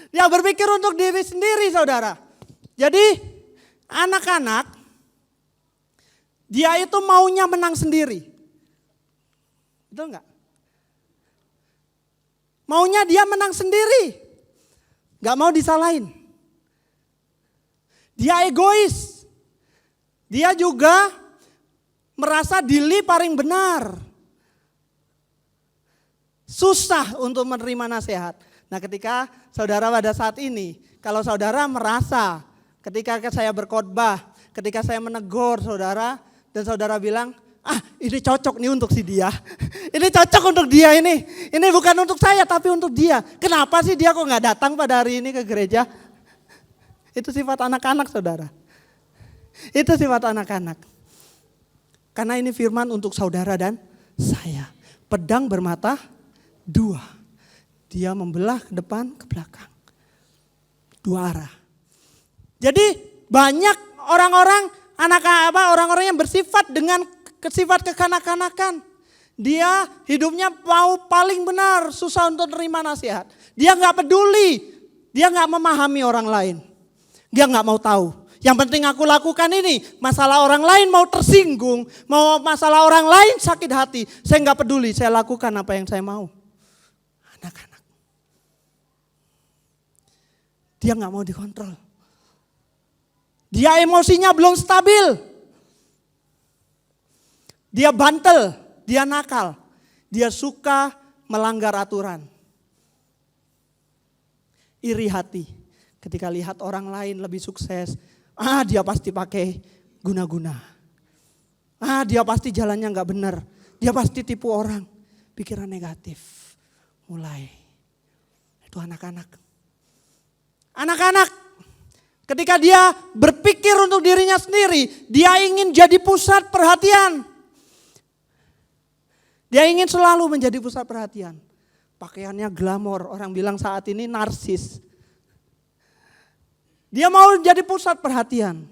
C: Ya berpikir untuk diri sendiri saudara. Jadi anak-anak dia itu maunya menang sendiri. Betul enggak? Maunya dia menang sendiri. Enggak mau disalahin. Dia egois. Dia juga merasa diri paling benar. Susah untuk menerima nasihat. Nah ketika saudara pada saat ini, kalau saudara merasa ketika saya berkhotbah, ketika saya menegur saudara dan saudara bilang, ini cocok nih untuk si dia. Ini cocok untuk dia ini. Ini bukan untuk saya tapi untuk dia. Kenapa sih dia kok gak datang pada hari ini ke gereja? Itu sifat anak-anak saudara. Itu sifat anak-anak. Karena ini firman untuk saudara dan saya. Pedang bermata dua. Dia membelah ke depan ke belakang. Dua arah. Jadi banyak orang-orang orang-orang yang bersifat dengan sifat kekanak-kanakan. Dia hidupnya mau paling benar, susah untuk terima nasihat. Dia nggak peduli, dia nggak memahami orang lain. Dia nggak mau tahu. Yang penting aku lakukan ini, masalah orang lain mau tersinggung, mau masalah orang lain sakit hati. Saya nggak peduli, saya lakukan apa yang saya mau. Anak-anak. Dia nggak mau dikontrol. Dia emosinya belum stabil. Dia bantel, dia nakal, dia suka melanggar aturan. iri hati ketika lihat orang lain lebih sukses. Dia pasti pakai guna-guna. Dia pasti jalannya gak benar. Dia pasti tipu orang. Pikiran negatif mulai. Itu anak-anak. Anak-anak ketika dia berpikir untuk dirinya sendiri, dia ingin jadi pusat perhatian. Dia ingin selalu menjadi pusat perhatian. Pakaiannya glamor, orang bilang saat ini narsis. Dia mau jadi pusat perhatian.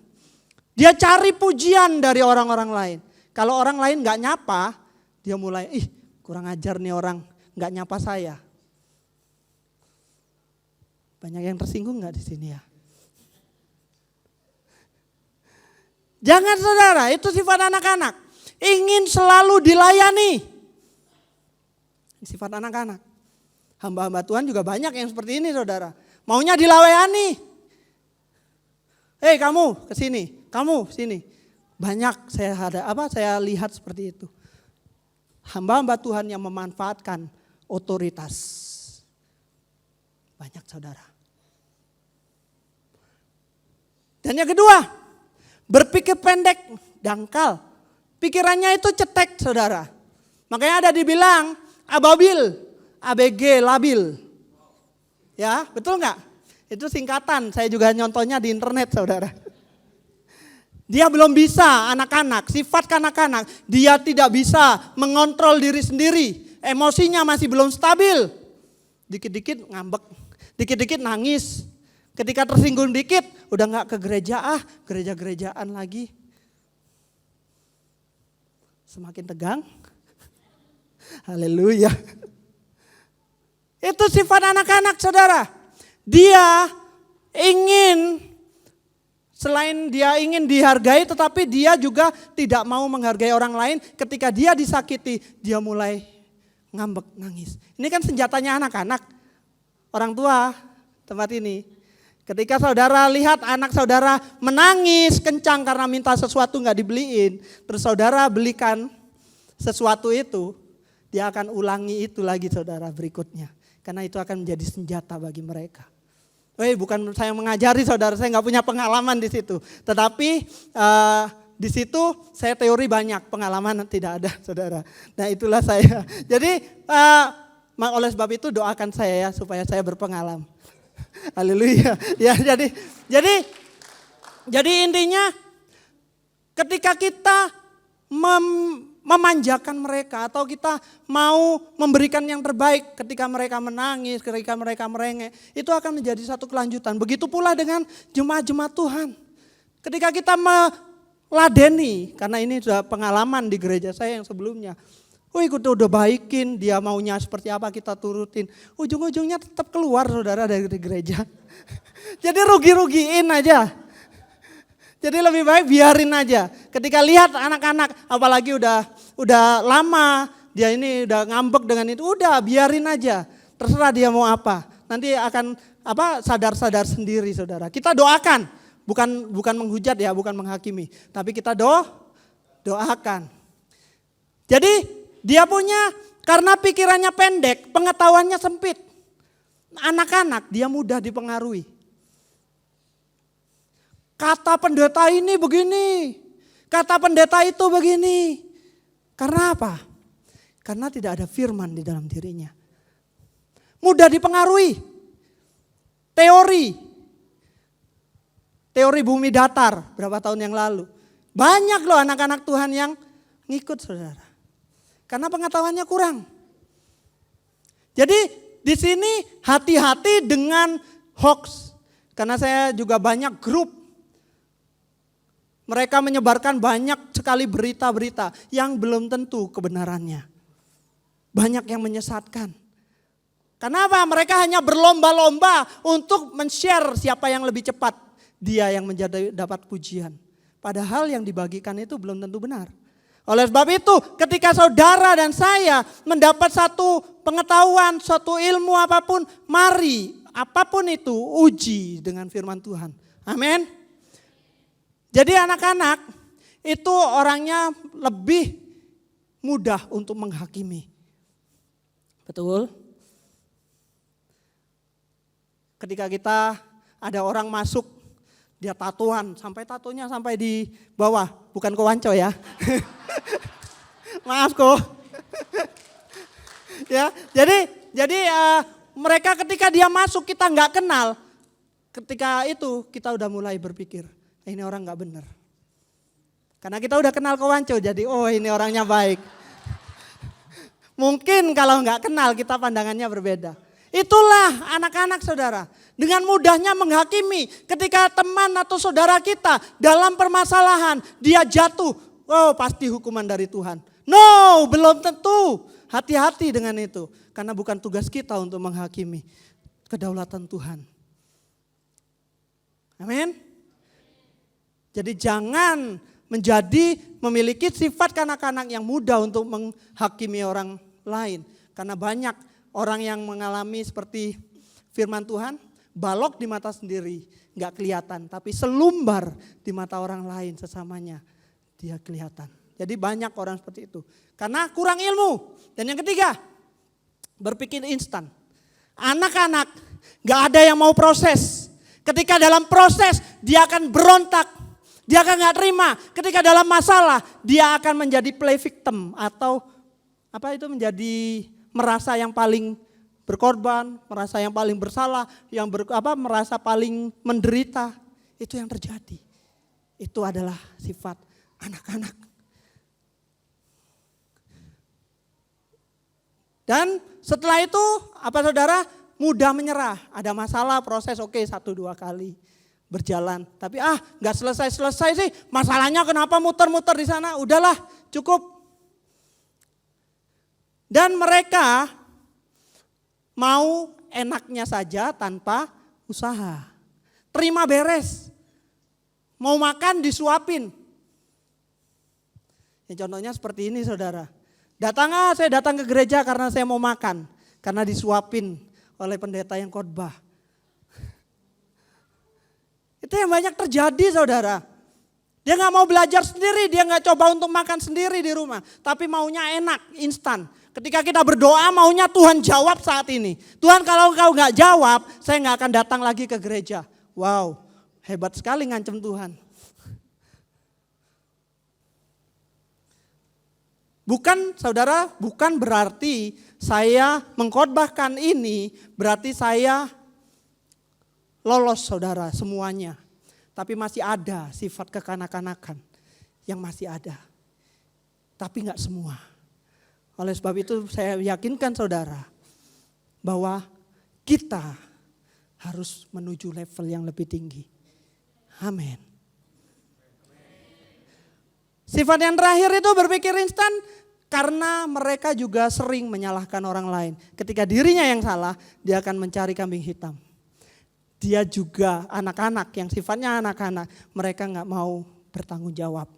C: Dia cari pujian dari orang-orang lain. Kalau orang lain gak nyapa, dia mulai, kurang ajar nih orang, gak nyapa saya. Banyak yang tersinggung gak di sini ya? Jangan saudara, itu sifat anak-anak. Ingin selalu dilayani. Sifat anak-anak. Hamba-hamba Tuhan juga banyak yang seperti ini saudara. Maunya dilayani. Hei kamu kesini, kamu sini. Banyak saya lihat seperti itu. Hamba-hamba Tuhan yang memanfaatkan otoritas. Banyak saudara. Dan yang kedua, berpikir pendek, dangkal. Pikirannya itu cetek saudara. Makanya ada dibilang ababil, ABG, labil. Ya betul nggak? Itu singkatan, saya juga nyontohnya di internet saudara. Dia belum bisa anak-anak, sifat kanak-kanak. Dia tidak bisa mengontrol diri sendiri. Emosinya masih belum stabil. Dikit-dikit ngambek, dikit-dikit nangis. Ketika tersinggung dikit, udah gak ke gereja, gereja-gerejaan lagi. Semakin tegang. Haleluya. Itu sifat anak-anak saudara. Dia ingin, selain dia ingin dihargai, tetapi dia juga tidak mau menghargai orang lain. Ketika dia disakiti, dia mulai ngambek, nangis. Ini kan senjatanya anak-anak. Orang tua tempat ini. Ketika saudara lihat anak saudara menangis kencang karena minta sesuatu gak dibeliin. Terus saudara belikan sesuatu itu, dia akan ulangi itu lagi saudara berikutnya. Karena itu akan menjadi senjata bagi mereka. Bukan saya mengajari saudara, saya nggak punya pengalaman di situ. Tetapi di situ saya teori banyak, pengalaman tidak ada saudara. Nah itulah saya. Jadi oleh sebab itu doakan saya ya supaya saya berpengalaman. Haleluya. Ya jadi intinya ketika kita memanjakan mereka atau kita mau memberikan yang terbaik ketika mereka menangis, ketika mereka merengek, itu akan menjadi satu kelanjutan. Begitu pula dengan jemaat-jemaat Tuhan. Ketika kita meladeni, karena ini sudah pengalaman di gereja saya yang sebelumnya. Kita udah baikin, dia maunya seperti apa kita turutin. Ujung-ujungnya tetap keluar saudara dari gereja. Jadi rugi-rugiin aja. Jadi lebih baik biarin aja. Ketika lihat anak-anak, apalagi udah lama, dia ini udah ngambek dengan itu, udah biarin aja. Terserah dia mau apa. Nanti akan sadar-sadar sendiri saudara. Kita doakan, bukan menghujat ya, bukan menghakimi. Tapi kita doakan. Jadi dia punya, karena pikirannya pendek, pengetahuannya sempit. Anak-anak dia mudah dipengaruhi. Kata pendeta ini begini, kata pendeta itu begini. Karena apa? Karena tidak ada firman di dalam dirinya. Mudah dipengaruhi. Teori bumi datar berapa tahun yang lalu. Banyak loh anak-anak Tuhan yang ngikut saudara. Karena pengetahuannya kurang. Jadi di sini hati-hati dengan hoax. Karena saya juga banyak grup. Mereka menyebarkan banyak sekali berita-berita yang belum tentu kebenarannya. Banyak yang menyesatkan. Kenapa? Mereka hanya berlomba-lomba untuk men-share siapa yang lebih cepat. Dia yang dapat pujian. Padahal yang dibagikan itu belum tentu benar. Oleh sebab itu ketika saudara dan saya mendapat satu pengetahuan, suatu ilmu apapun, mari apapun itu uji dengan firman Tuhan. Amin. Jadi anak-anak itu orangnya lebih mudah untuk menghakimi. Betul? ketika kita ada orang masuk, dia tatoan, sampai tatonya sampai di bawah, bukan kewanco ya. Maaf kok. Ya, jadi mereka ketika dia masuk kita nggak kenal, ketika itu kita udah mulai berpikir, ini orang nggak benar. Karena kita udah kenal kewanco, jadi oh ini orangnya baik. Mungkin kalau nggak kenal kita pandangannya berbeda. Itulah anak-anak saudara. Dengan mudahnya menghakimi ketika teman atau saudara kita dalam permasalahan dia jatuh. Oh pasti hukuman dari Tuhan. No, belum tentu. Hati-hati dengan itu. Karena bukan tugas kita untuk menghakimi kedaulatan Tuhan. Amin. Jadi jangan memiliki sifat kanak-kanak yang mudah untuk menghakimi orang lain. Karena banyak orang yang mengalami seperti firman Tuhan, balok di mata sendiri, gak kelihatan. Tapi selumbar di mata orang lain sesamanya, dia kelihatan. Jadi banyak orang seperti itu. Karena kurang ilmu. Dan yang ketiga, berpikir instan. Anak-anak gak ada yang mau proses. Ketika dalam proses, dia akan berontak. Dia akan gak terima. Ketika dalam masalah, dia akan menjadi play victim. Atau menjadi merasa yang paling berkorban, merasa yang paling bersalah, merasa paling menderita. Itu yang terjadi. Itu adalah sifat anak-anak. Dan setelah itu saudara? Mudah menyerah. Ada masalah, proses oke 1-2 kali berjalan. Tapi gak selesai-selesai sih. Masalahnya kenapa muter-muter di sana? Udahlah cukup. Dan mereka mau enaknya saja tanpa usaha. Terima beres. Mau makan disuapin. Ya, contohnya seperti ini saudara. Saya datang ke gereja karena saya mau makan. Karena disuapin oleh pendeta yang khotbah. Itu yang banyak terjadi saudara. Dia gak mau belajar sendiri, dia gak coba untuk makan sendiri di rumah. Tapi maunya enak, instan. Ketika kita berdoa maunya Tuhan jawab saat ini. Tuhan kalau engkau gak jawab, saya gak akan datang lagi ke gereja. Wow, hebat sekali ngancem Tuhan. Bukan berarti saya mengkhotbahkan ini, berarti saya lolos saudara semuanya. Tapi masih ada sifat kekanak-kanakan yang masih ada. Tapi gak semua. Oleh sebab itu saya yakinkan saudara bahwa kita harus menuju level yang lebih tinggi. Amin. Sifat yang terakhir itu berpikir instan karena mereka juga sering menyalahkan orang lain. Ketika dirinya yang salah, dia akan mencari kambing hitam. Dia juga anak-anak yang sifatnya anak-anak, mereka gak mau bertanggung jawab.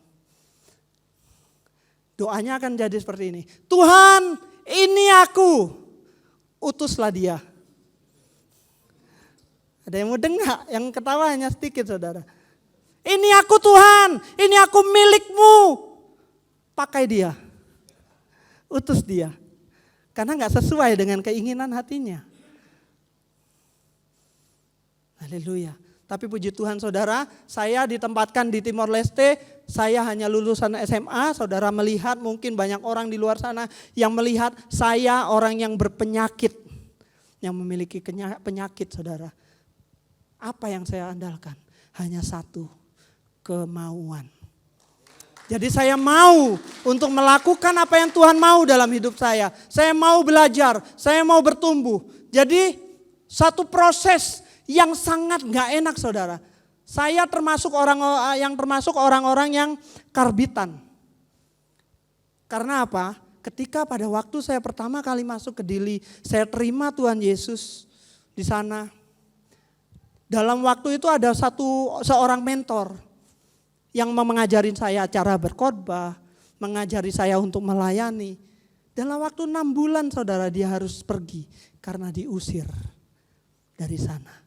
C: Doanya akan jadi seperti ini. Tuhan, ini aku. Utuslah dia. Ada yang mau dengar? Yang ketawa hanya sedikit saudara. Ini aku Tuhan, ini aku milikmu. Pakai dia. Utus dia. Karena gak sesuai dengan keinginan hatinya. Haleluya. Tapi puji Tuhan saudara, saya ditempatkan di Timor Leste, saya hanya lulusan SMA, saudara melihat mungkin banyak orang di luar sana yang melihat saya orang yang berpenyakit, yang memiliki penyakit saudara. Apa yang saya andalkan? Hanya satu, kemauan. Jadi saya mau untuk melakukan apa yang Tuhan mau dalam hidup saya. Saya mau belajar, saya mau bertumbuh. Jadi satu proses yang sangat gak enak saudara. Saya termasuk orang-orang yang karbitan. Karena apa? Ketika pada waktu saya pertama kali masuk ke Dili, saya terima Tuhan Yesus di sana. Dalam waktu itu ada seorang mentor yang mengajarin saya cara berkhotbah, mengajari saya untuk melayani. Dalam waktu 6 bulan saudara dia harus pergi karena diusir dari sana.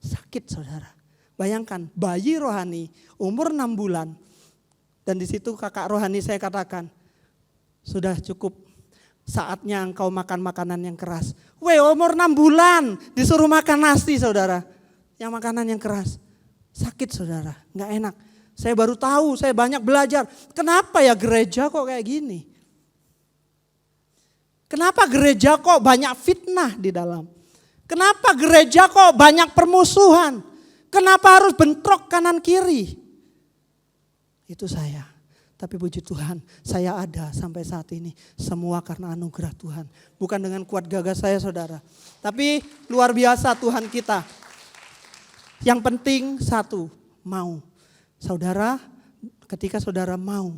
C: Sakit saudara. Bayangkan bayi rohani umur 6 bulan. Dan di situ kakak rohani saya katakan, sudah cukup saatnya engkau makan makanan yang keras. Umur 6 bulan disuruh makan nasi saudara. Yang makanan yang keras. Sakit saudara, gak enak. Saya baru tahu, saya banyak belajar. Kenapa ya gereja kok kayak gini? Kenapa gereja kok banyak fitnah di dalam? Kenapa gereja kok banyak permusuhan? Kenapa harus bentrok kanan kiri? Itu saya. Tapi puji Tuhan, saya ada sampai saat ini. Semua karena anugerah Tuhan. Bukan dengan kuat gagah saya saudara. Tapi luar biasa Tuhan kita. Yang penting satu, mau. Saudara, ketika saudara mau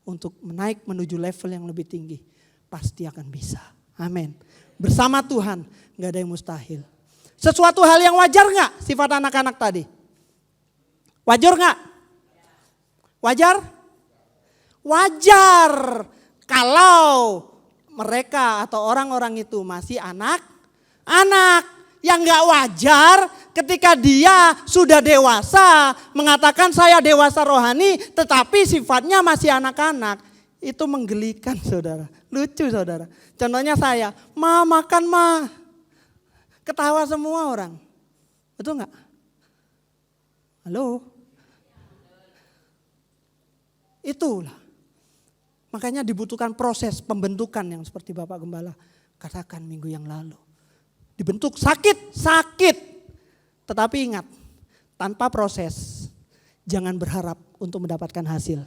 C: untuk menaik menuju level yang lebih tinggi, pasti akan bisa. Amin. Bersama Tuhan, gak ada yang mustahil. Sesuatu hal yang wajar gak sifat anak-anak tadi? Wajar gak? Wajar? Wajar kalau mereka atau orang-orang itu masih anak-anak. Yang gak wajar ketika dia sudah dewasa, mengatakan saya dewasa rohani tetapi sifatnya masih anak-anak. Itu menggelikan saudara, lucu saudara. Contohnya saya, makan ketawa semua orang. Betul gak? Halo? Itulah. Makanya dibutuhkan proses pembentukan yang seperti Bapak Gembala katakan minggu yang lalu. Dibentuk sakit. Tetapi ingat, tanpa proses jangan berharap untuk mendapatkan hasil.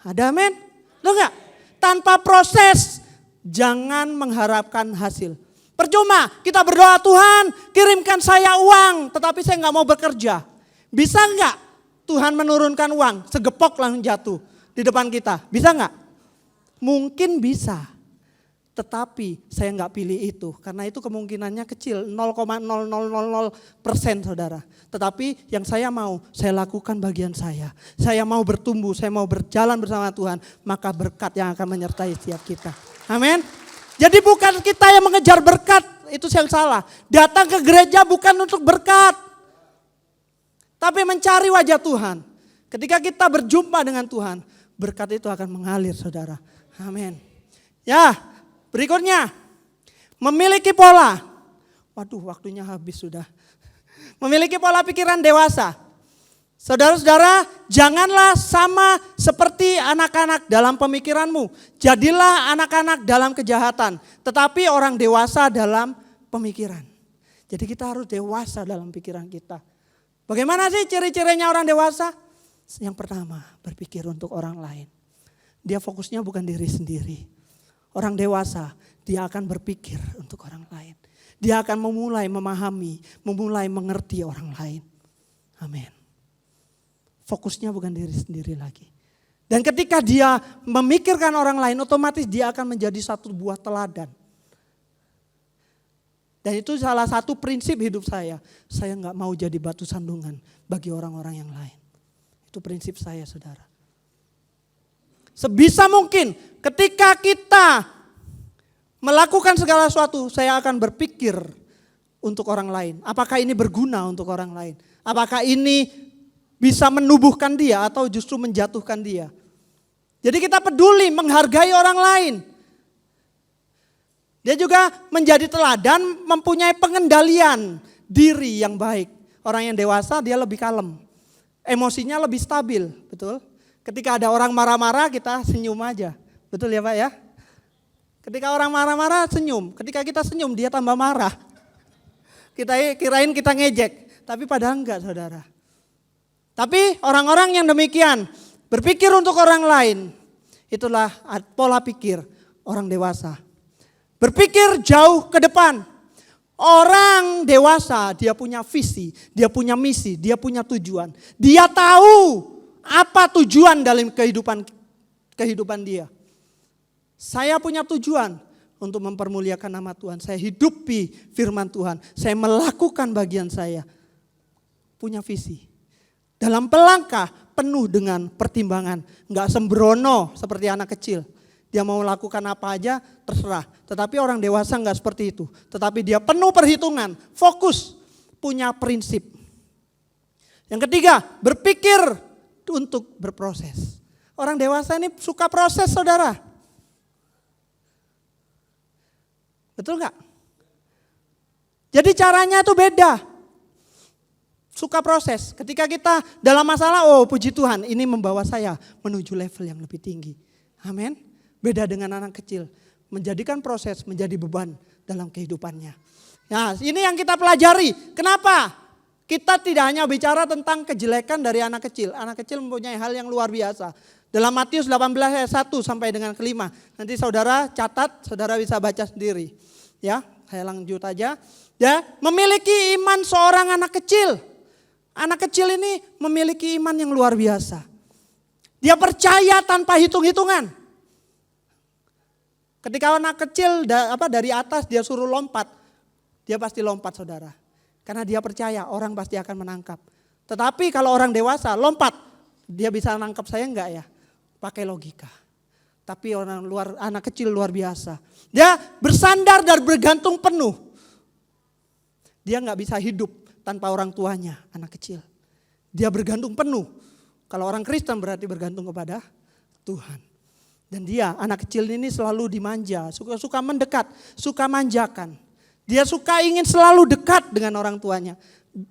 C: Ada amin? Lo enggak? Tanpa proses jangan mengharapkan hasil. Percuma kita berdoa, Tuhan kirimkan saya uang tetapi saya enggak mau bekerja. Bisa enggak Tuhan menurunkan uang segepok langsung jatuh di depan kita? Bisa enggak? Mungkin bisa. Tetapi saya nggak pilih itu karena itu kemungkinannya kecil 0,0000% saudara. Tetapi yang saya mau, saya lakukan bagian saya. Saya mau bertumbuh, saya mau berjalan bersama Tuhan. Maka berkat yang akan menyertai setiap kita. Amin. Jadi bukan kita yang mengejar berkat, itu yang salah. Datang ke gereja bukan untuk berkat. Tapi mencari wajah Tuhan. Ketika kita berjumpa dengan Tuhan, berkat itu akan mengalir saudara. Amin. Ya. Berikutnya, memiliki pola. Waduh, waktunya habis sudah. Memiliki pola pikiran dewasa. Saudara-saudara, janganlah sama seperti anak-anak dalam pemikiranmu. Jadilah anak-anak dalam kejahatan, tetapi orang dewasa dalam pemikiran. Jadi kita harus dewasa dalam pikiran kita. Bagaimana sih ciri-cirinya orang dewasa? Yang pertama, berpikir untuk orang lain. Dia fokusnya bukan diri sendiri. Orang dewasa, dia akan berpikir untuk orang lain. Dia akan memulai memahami, memulai mengerti orang lain. Amin. Fokusnya bukan diri sendiri lagi. Dan ketika dia memikirkan orang lain, otomatis dia akan menjadi satu buah teladan. Dan itu salah satu prinsip hidup saya. Saya nggak mau jadi batu sandungan bagi orang-orang yang lain. Itu prinsip saya saudara. Sebisa mungkin ketika kita melakukan segala sesuatu, saya akan berpikir untuk orang lain. Apakah ini berguna untuk orang lain? Apakah ini bisa menubuhkan dia atau justru menjatuhkan dia? Jadi kita peduli menghargai orang lain. Dia juga menjadi teladan, mempunyai pengendalian diri yang baik. Orang yang dewasa dia lebih kalem. Emosinya lebih stabil, betul? Ketika ada orang marah-marah kita senyum aja. Betul ya Pak ya? Ketika orang marah-marah senyum. Ketika kita senyum dia tambah marah. Kita kirain kita ngejek. Tapi padahal enggak saudara. Tapi orang-orang yang demikian berpikir untuk orang lain. Itulah pola pikir orang dewasa. Berpikir jauh ke depan. Orang dewasa dia punya visi, dia punya misi, dia punya tujuan. Dia tahu apa tujuan dalam kehidupan dia. Saya punya tujuan untuk mempermuliakan nama Tuhan. Saya hidupi firman Tuhan. Saya melakukan bagian saya. Punya visi. Dalam pelangkah penuh dengan pertimbangan. Enggak sembrono seperti anak kecil. Dia mau lakukan apa aja terserah. Tetapi orang dewasa enggak seperti itu. Tetapi dia penuh perhitungan. Fokus. Punya prinsip. Yang ketiga, berpikir untuk berproses. Orang dewasa ini suka proses saudara. Betul nggak? Jadi caranya itu beda. Suka proses. Ketika kita dalam masalah, oh puji Tuhan, ini membawa saya menuju level yang lebih tinggi. Amin. Beda dengan anak kecil. Menjadikan proses menjadi beban dalam kehidupannya. Nah, ini yang kita pelajari. Kenapa? Kita tidak hanya bicara tentang kejelekan dari anak kecil. Anak kecil mempunyai hal yang luar biasa. Dalam Matius 18 ayat 1 sampai dengan ke-5. Nanti saudara catat, saudara bisa baca sendiri. Ya, saya lanjut aja. Ya, memiliki iman seorang anak kecil. Anak kecil ini memiliki iman yang luar biasa. Dia percaya tanpa hitung-hitungan. Ketika anak kecil dari atas dia suruh lompat, dia pasti lompat saudara. Karena dia percaya orang pasti akan menangkap. Tetapi kalau orang dewasa lompat, dia bisa menangkap saya enggak ya? Pakai logika. Tapi anak kecil luar biasa. Dia bersandar dan bergantung penuh. Dia enggak bisa hidup tanpa orang tuanya, anak kecil. Dia bergantung penuh. Kalau orang Kristen berarti bergantung kepada Tuhan. Dan dia, anak kecil ini selalu dimanja, suka mendekat, suka manjakan. Dia suka ingin selalu dekat dengan orang tuanya.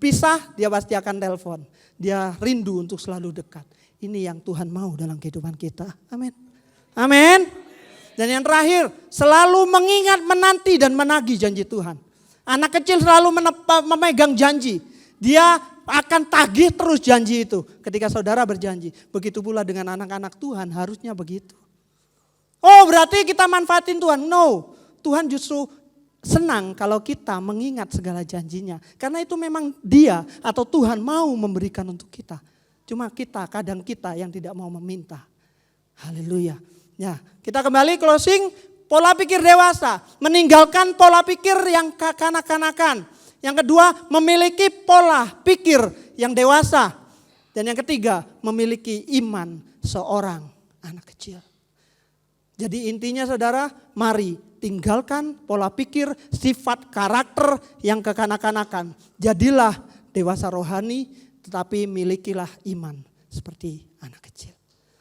C: Pisah, dia pasti akan telepon. Dia rindu untuk selalu dekat. Ini yang Tuhan mau dalam kehidupan kita. Amin. Amin. Dan yang terakhir, selalu mengingat, menanti dan menagih janji Tuhan. Anak kecil selalu memegang janji. Dia akan tagih terus janji itu ketika saudara berjanji. Begitu pula dengan anak-anak Tuhan harusnya begitu. Oh berarti kita manfaatin Tuhan. No, Tuhan justru senang kalau kita mengingat segala janjinya. Karena itu memang dia atau Tuhan mau memberikan untuk kita. Cuma kadang kita yang tidak mau meminta. Haleluya. Ya, kita kembali closing. Pola pikir dewasa, meninggalkan pola pikir yang kanak-kanakan. Yang kedua, memiliki pola pikir yang dewasa. Dan yang ketiga, memiliki iman seorang anak kecil. Jadi intinya saudara, mari tinggalkan pola pikir, sifat, karakter yang kekanak-kanakan. Jadilah dewasa rohani, tetapi milikilah iman seperti anak kecil.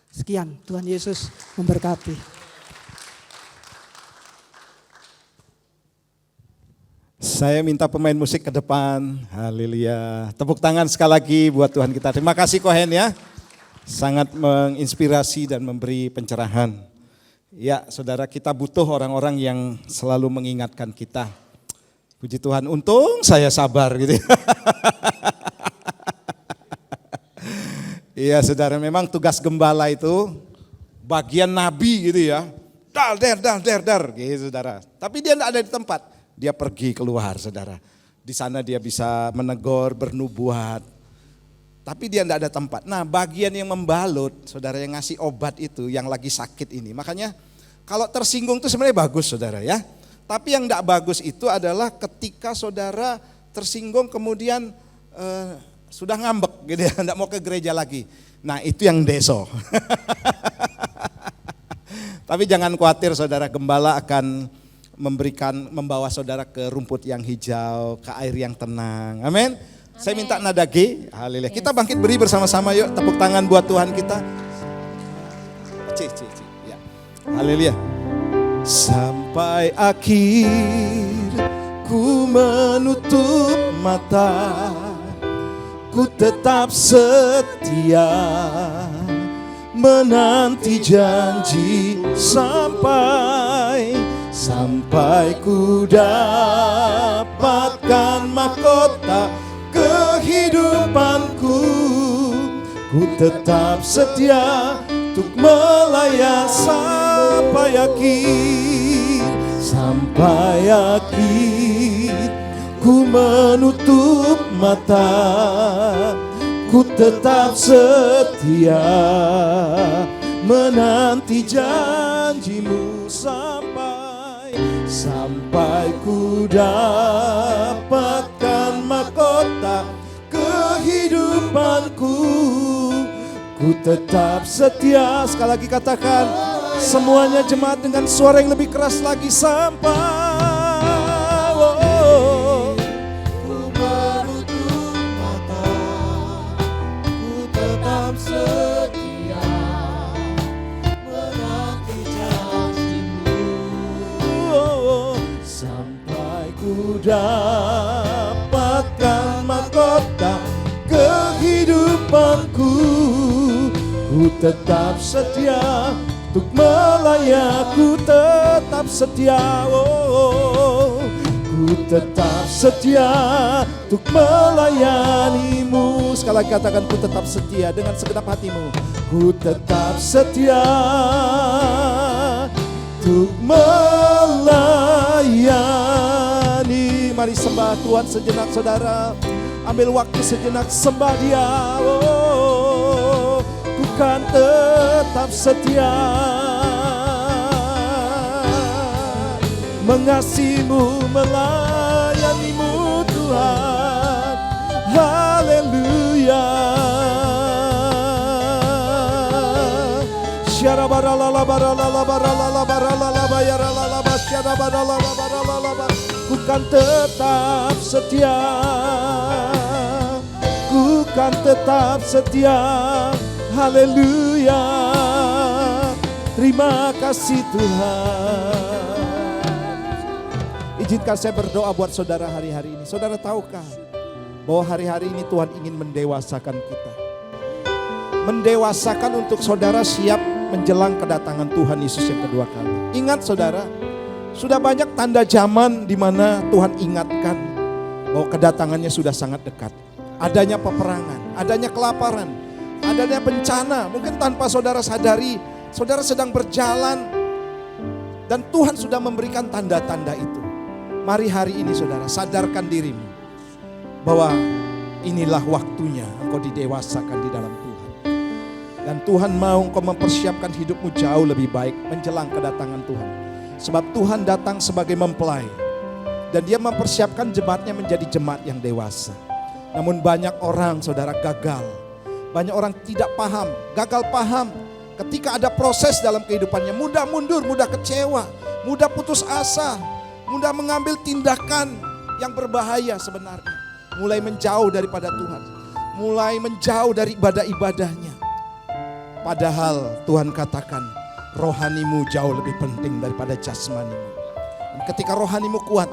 C: Sekian, Tuhan Yesus memberkati.
D: Saya minta pemain musik ke depan. Haleluya. Tepuk tangan sekali lagi buat Tuhan kita. Terima kasih Kohen ya. Sangat menginspirasi dan memberi pencerahan. Ya saudara, kita butuh orang-orang yang selalu mengingatkan kita. Puji Tuhan, untung saya sabar gitu. Iya saudara, memang tugas gembala itu bagian nabi gitu ya. Dar gitu saudara. Tapi dia tidak ada di tempat. Dia pergi keluar saudara. Di sana dia bisa menegur, bernubuat. Tapi dia tidak ada tempat. Nah bagian yang membalut, saudara yang ngasih obat itu yang lagi sakit ini. Makanya kalau tersinggung itu sebenarnya bagus saudara ya. Tapi yang tidak bagus itu adalah ketika saudara tersinggung kemudian sudah ngambek gitu ya. Tidak mau ke gereja lagi. Nah itu yang deso. Tapi jangan khawatir saudara, gembala akan membawa saudara ke rumput yang hijau, ke air yang tenang. Amin. Saya minta nada G. Haleluya. Kita bangkit beri bersama-sama yuk. Tepuk tangan buat Tuhan kita. Ya. Haleluya. Sampai akhir ku menutup mata, ku tetap setia menanti janji sampai ku dapatkan mahkota kehidupanku. Ku tetap setia untuk melayani sampai akhir ku menutup mata, ku tetap setia menanti janjimu sampai ku dapatkan mahkota kehidupanku. Ku tetap setia. Sekali lagi katakan semuanya jemaat dengan suara yang lebih keras lagi. Sampai ku menutup mata, ku tetap setia menanti janjimu dapatkan mahkota kehidupanku. Ku tetap setia untuk melayani, ku tetap setia, ku tetap setia untuk melayanimu. Sekali lagi katakan, ku tetap setia dengan segenap hatimu. Ku tetap setia untuk melayani. Mari sembah Tuhan sejenak saudara. Ambil waktu sejenak sembah Dia. Ku kan tetap setia mengasihimu, melayanimu Tuhan. Haleluya. Ku kan tetap setia, ku kan tetap setia. Haleluya. Terima kasih Tuhan. Izinkan saya berdoa buat saudara hari-hari ini. Saudara tahukah bahwa hari-hari ini Tuhan ingin mendewasakan kita. Mendewasakan untuk saudara siap menjelang kedatangan Tuhan Yesus yang kedua kali. Ingat saudara, sudah banyak tanda zaman di mana Tuhan ingatkan bahwa kedatangannya sudah sangat dekat. Adanya peperangan, adanya kelaparan, adanya bencana. Mungkin tanpa saudara sadari, saudara sedang berjalan dan Tuhan sudah memberikan tanda-tanda itu. Mari hari ini saudara sadarkan dirimu bahwa inilah waktunya engkau didewasakan di dalam Tuhan. Dan Tuhan mau engkau mempersiapkan hidupmu jauh lebih baik menjelang kedatangan Tuhan. Sebab Tuhan datang sebagai mempelai dan Dia mempersiapkan jemaatnya menjadi jemaat yang dewasa. Namun banyak orang saudara gagal. Banyak orang tidak paham, gagal paham. Ketika ada proses dalam kehidupannya, mudah mundur, mudah kecewa, mudah putus asa, mudah mengambil tindakan yang berbahaya sebenarnya. Mulai menjauh daripada Tuhan, mulai menjauh dari ibadah-ibadahnya. Padahal Tuhan katakan rohanimu jauh lebih penting daripada jasmanimu. Dan ketika rohanimu kuat,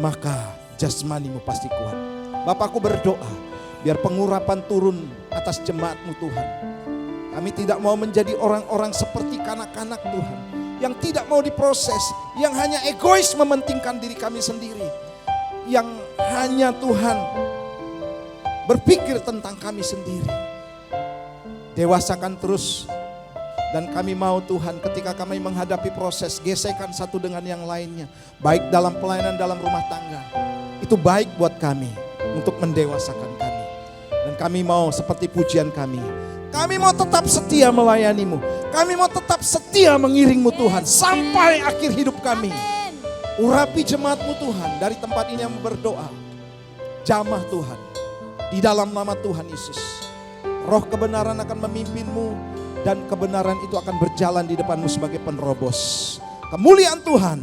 D: maka jasmanimu pasti kuat. Bapakku berdoa, biar pengurapan turun atas jemaatmu Tuhan. Kami tidak mau menjadi orang-orang seperti kanak-kanak Tuhan, yang tidak mau diproses, yang hanya egois mementingkan diri kami sendiri, yang hanya Tuhan berpikir tentang kami sendiri. Dewasakan terus, dan kami mau Tuhan ketika kami menghadapi proses, gesekan satu dengan yang lainnya, baik dalam pelayanan dalam rumah tangga, itu baik buat kami untuk mendewasakan kami. Dan kami mau seperti pujian kami mau tetap setia melayanimu, kami mau tetap setia mengiringmu Tuhan sampai akhir hidup kami. Urapi jemaatmu Tuhan dari tempat ini yang berdoa, jamah Tuhan di dalam nama Tuhan Yesus. Roh kebenaran akan memimpinmu dan kebenaran itu akan berjalan di depanmu sebagai penerobos. Kemuliaan Tuhan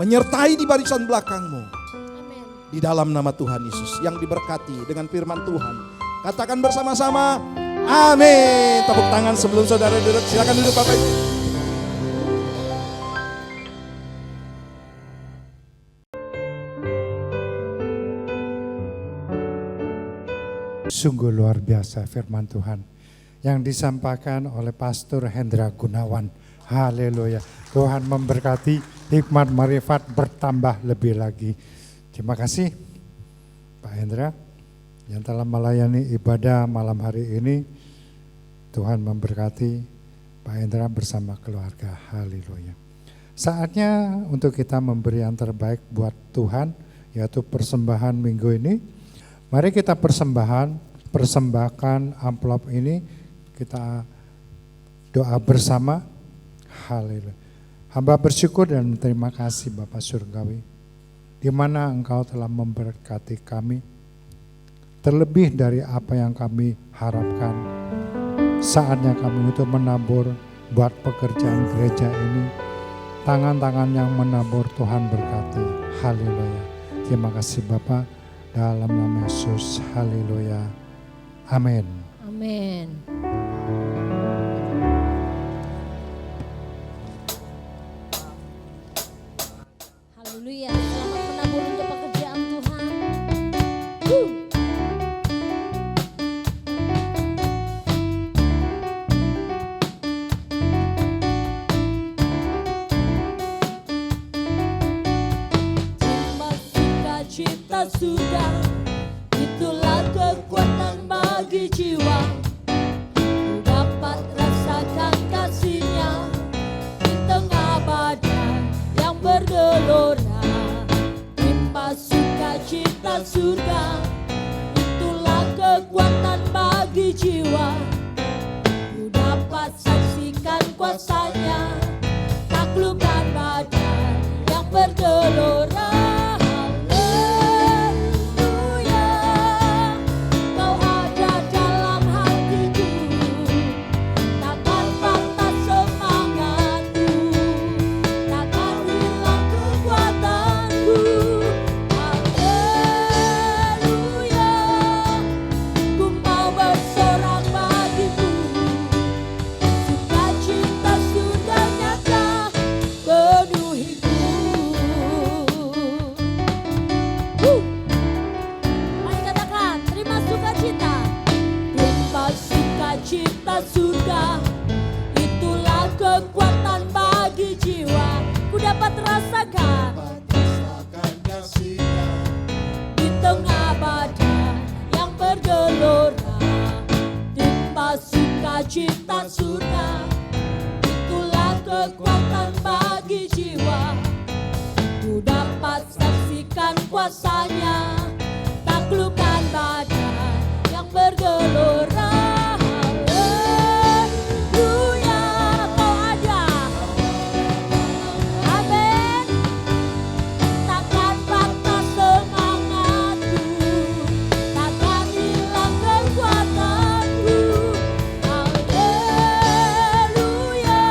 D: menyertai di barisan belakangmu.
B: Amin.
D: Di dalam nama Tuhan Yesus yang diberkati dengan firman Tuhan. Katakan bersama-sama, amin. Tepuk tangan sebelum saudara duduk. Silakan duduk Bapak Ibu.
E: Sungguh luar biasa firman Tuhan yang disampaikan oleh Pastor Hendra Gunawan. Haleluya. Tuhan memberkati, hikmat marifat bertambah lebih lagi. Terima kasih Pak Hendra yang telah melayani ibadah malam hari ini. Tuhan memberkati Pak Hendra bersama keluarga. Haleluya. Saatnya untuk kita memberi yang terbaik buat Tuhan, yaitu persembahan minggu ini. Mari kita persembahkan amplop ini, kita doa bersama. Haleluya. Hamba bersyukur dan terima kasih Bapak Surgawi, di mana Engkau telah memberkati kami, terlebih dari apa yang kami harapkan. Saatnya kami untuk menabur buat pekerjaan gereja ini. Tangan-tangan yang menabur Tuhan berkati. Haleluya. Terima kasih Bapak, dalam nama Yesus. Haleluya. Amin.
B: Amin. Haleluya. Selamat menabur untuk pekerjaan cita surga. Itulah kekuatan bagi jiwa. Ku dapat rasakan kasih-Nya di tengah badai yang bergelora. Timbas sukacita surga. Itulah kekuatan bagi jiwa. Ku dapat saksikan kuasa-Nya, taklukkan badai yang bergelora. Haleluya, Kau ada dalam hatiku, takkan patah semangatku, takkan hilang kekuatanku. Haleluya, ku mau bersorak bagimu, sukacita surga nyata penuhiku. Mari katakan, terima sukacita. Terima sukacita surga. Itulah kekuatan bagi jiwa. Ku dapat rasakan di tengah badai yang bergelora. Terima sukacita surga. Itulah kekuatan bagi jiwa. Ku dapat saksikan kuasa-Nya, taklukkan badai yang bergelora. Haleluya, Kau ada. Amin. Takkan patah semangatku, takkan hilang kekuatanku. Haleluya,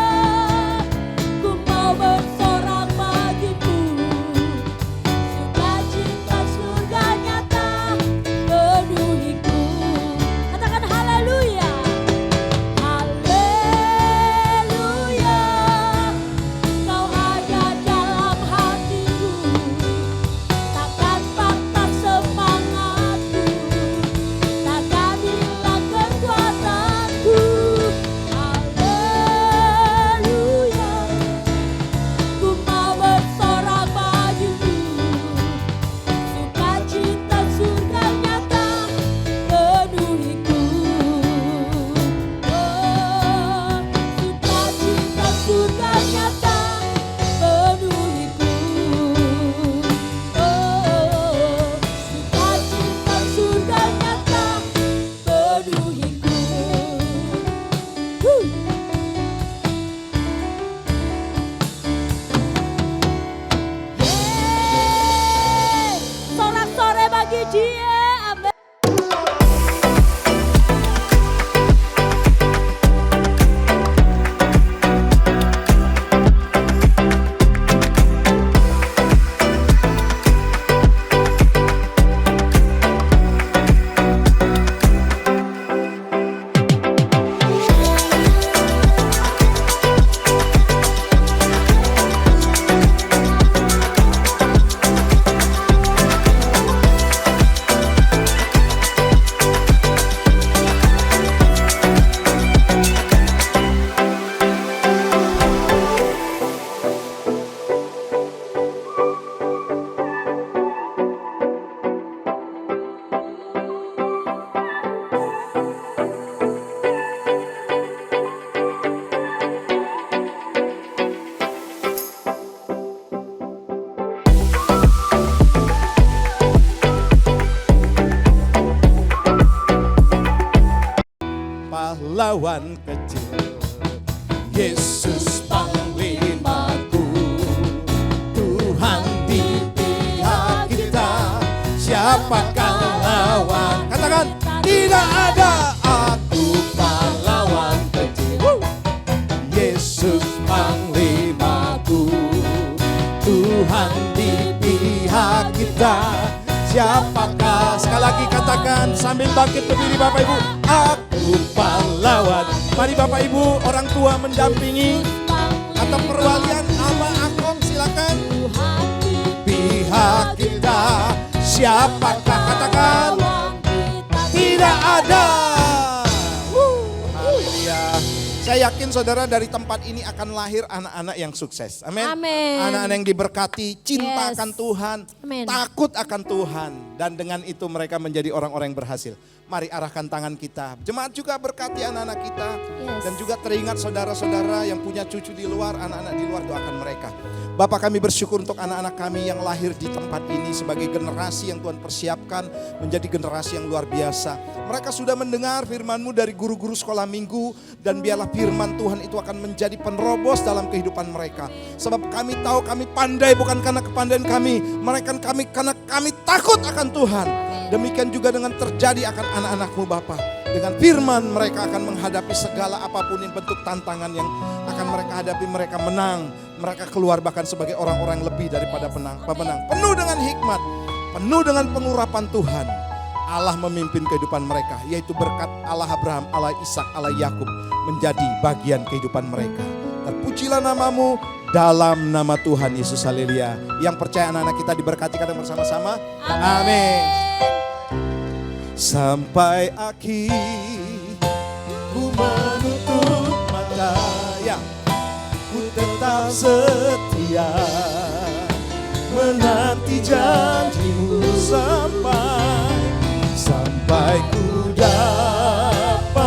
B: ku mau bersorak bagimu, sukacita surga nyata penuhiku. Katakan haleluya. Haleluya, Kau ada dalam hatiku, takkan patah semangatku, takkan hilang kekuatanku. Haleluya, ku mau bersorak bagimu, sukacita surga nyata penuhiku. Oh, sukacita surga nyata penuhiku. Oh, sukacita surga nyata penuhiku. Yeay, sorak-sorai bagi Dia. Amin.
D: Pahlawan kecil, Yesus panglimaku, Tuhan di pihak kita, siapakah lawan? Katakan, tidak ada. Aku pahlawan kecil, Yesus panglimaku, Tuhan di pihak kita, siapakah? Sekali lagi katakan sambil bangkit berdiri Bapak Ibu. Aku pahlawan. Mari Bapak Ibu, orang tua mendampingi. Atau perwalian Ama Akom silakan. Pihak kita, siapakah? Katakan, tidak ada. Haleluya. Saya Saya yakin saudara dari tempat ini akan lahir anak-anak yang sukses. Amin.
B: Amin.
D: Anak-anak yang diberkati, cinta
B: Yes.
D: akan Tuhan,
B: Amin.
D: takut akan Tuhan. Dan dengan itu mereka menjadi orang-orang yang berhasil. Mari arahkan tangan kita. Jemaat juga berkati anak-anak kita.
B: Yes.
D: Dan juga teringat saudara-saudara yang punya cucu di luar, anak-anak di luar, doakan mereka. Bapak, kami bersyukur untuk anak-anak kami yang lahir di tempat ini sebagai generasi yang Tuhan persiapkan menjadi generasi yang luar biasa. Mereka sudah mendengar firman-Mu dari guru-guru sekolah minggu, dan biarlah firman Tuhan itu akan menjadi penerobos dalam kehidupan mereka. Sebab kami tahu kami pandai bukan karena kepandaian kami, melainkan kami karena kami takut akan Tuhan. Demikian juga dengan terjadi akan anak-anak-Mu Bapa. Dengan firman mereka akan menghadapi segala apapun yang bentuk tantangan yang akan mereka hadapi, mereka menang. Mereka keluar bahkan sebagai orang-orang lebih daripada pemenang. Penuh dengan hikmat, penuh dengan pengurapan Tuhan. Allah memimpin kehidupan mereka, yaitu berkat Allah Abraham, Allah Ishak, Allah Yakub menjadi bagian kehidupan mereka. Terpujilah nama-Mu dalam nama Tuhan Yesus. Haleluya. Yang percaya anak-anak kita diberkati kadang bersama-sama. Amin. Sampai akhir ku menutup mata, ya, ku tetap setia menanti janji-Mu sampai ku dapatkan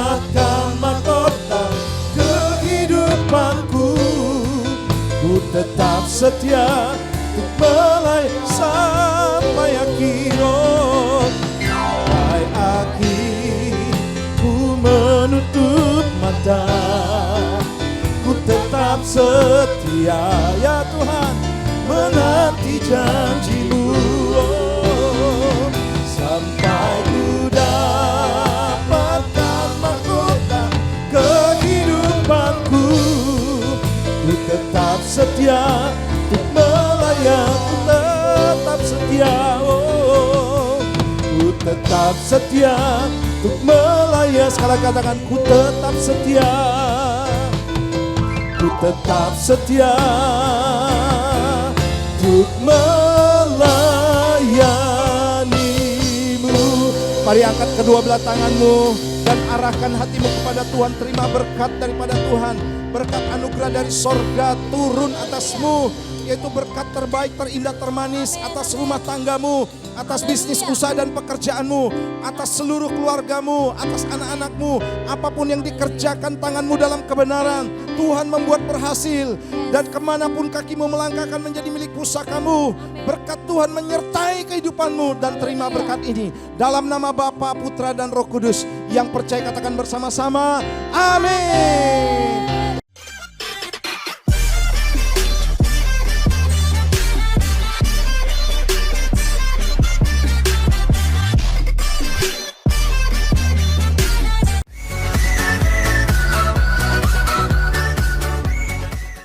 D: mahkota kehidupanku. Ku tetap setia untuk melayani sampai akhir. Sampai akhir ku menutup mata, ku tetap setia ya Tuhan menanti janji-Mu. Sampai ku dapatkan mahkota kehidupanku, ku tetap setia untuk melayani, ku tetap setia, ku tetap setia untuk melayani. Sekali katakan, ku tetap setia, ku tetap setia untuk melayani-Mu. Mari angkat kedua belah tanganmu dan arahkan hatimu kepada Tuhan. Terima berkat daripada Tuhan. Berkat anugerah dari sorga turun atasmu, yaitu berkat terbaik, terindah, termanis atas rumah tanggamu, atas bisnis usaha dan pekerjaanmu, atas seluruh keluargamu, atas anak-anakmu. Apapun yang dikerjakan tanganmu dalam kebenaran, Tuhan membuat berhasil. Dan kemanapun kakimu melangkah akan menjadi milik pusakamu. Berkat Tuhan menyertai kehidupanmu. Dan terima berkat ini dalam nama Bapa, Putra dan Roh Kudus. Yang percaya katakan bersama-sama, amin.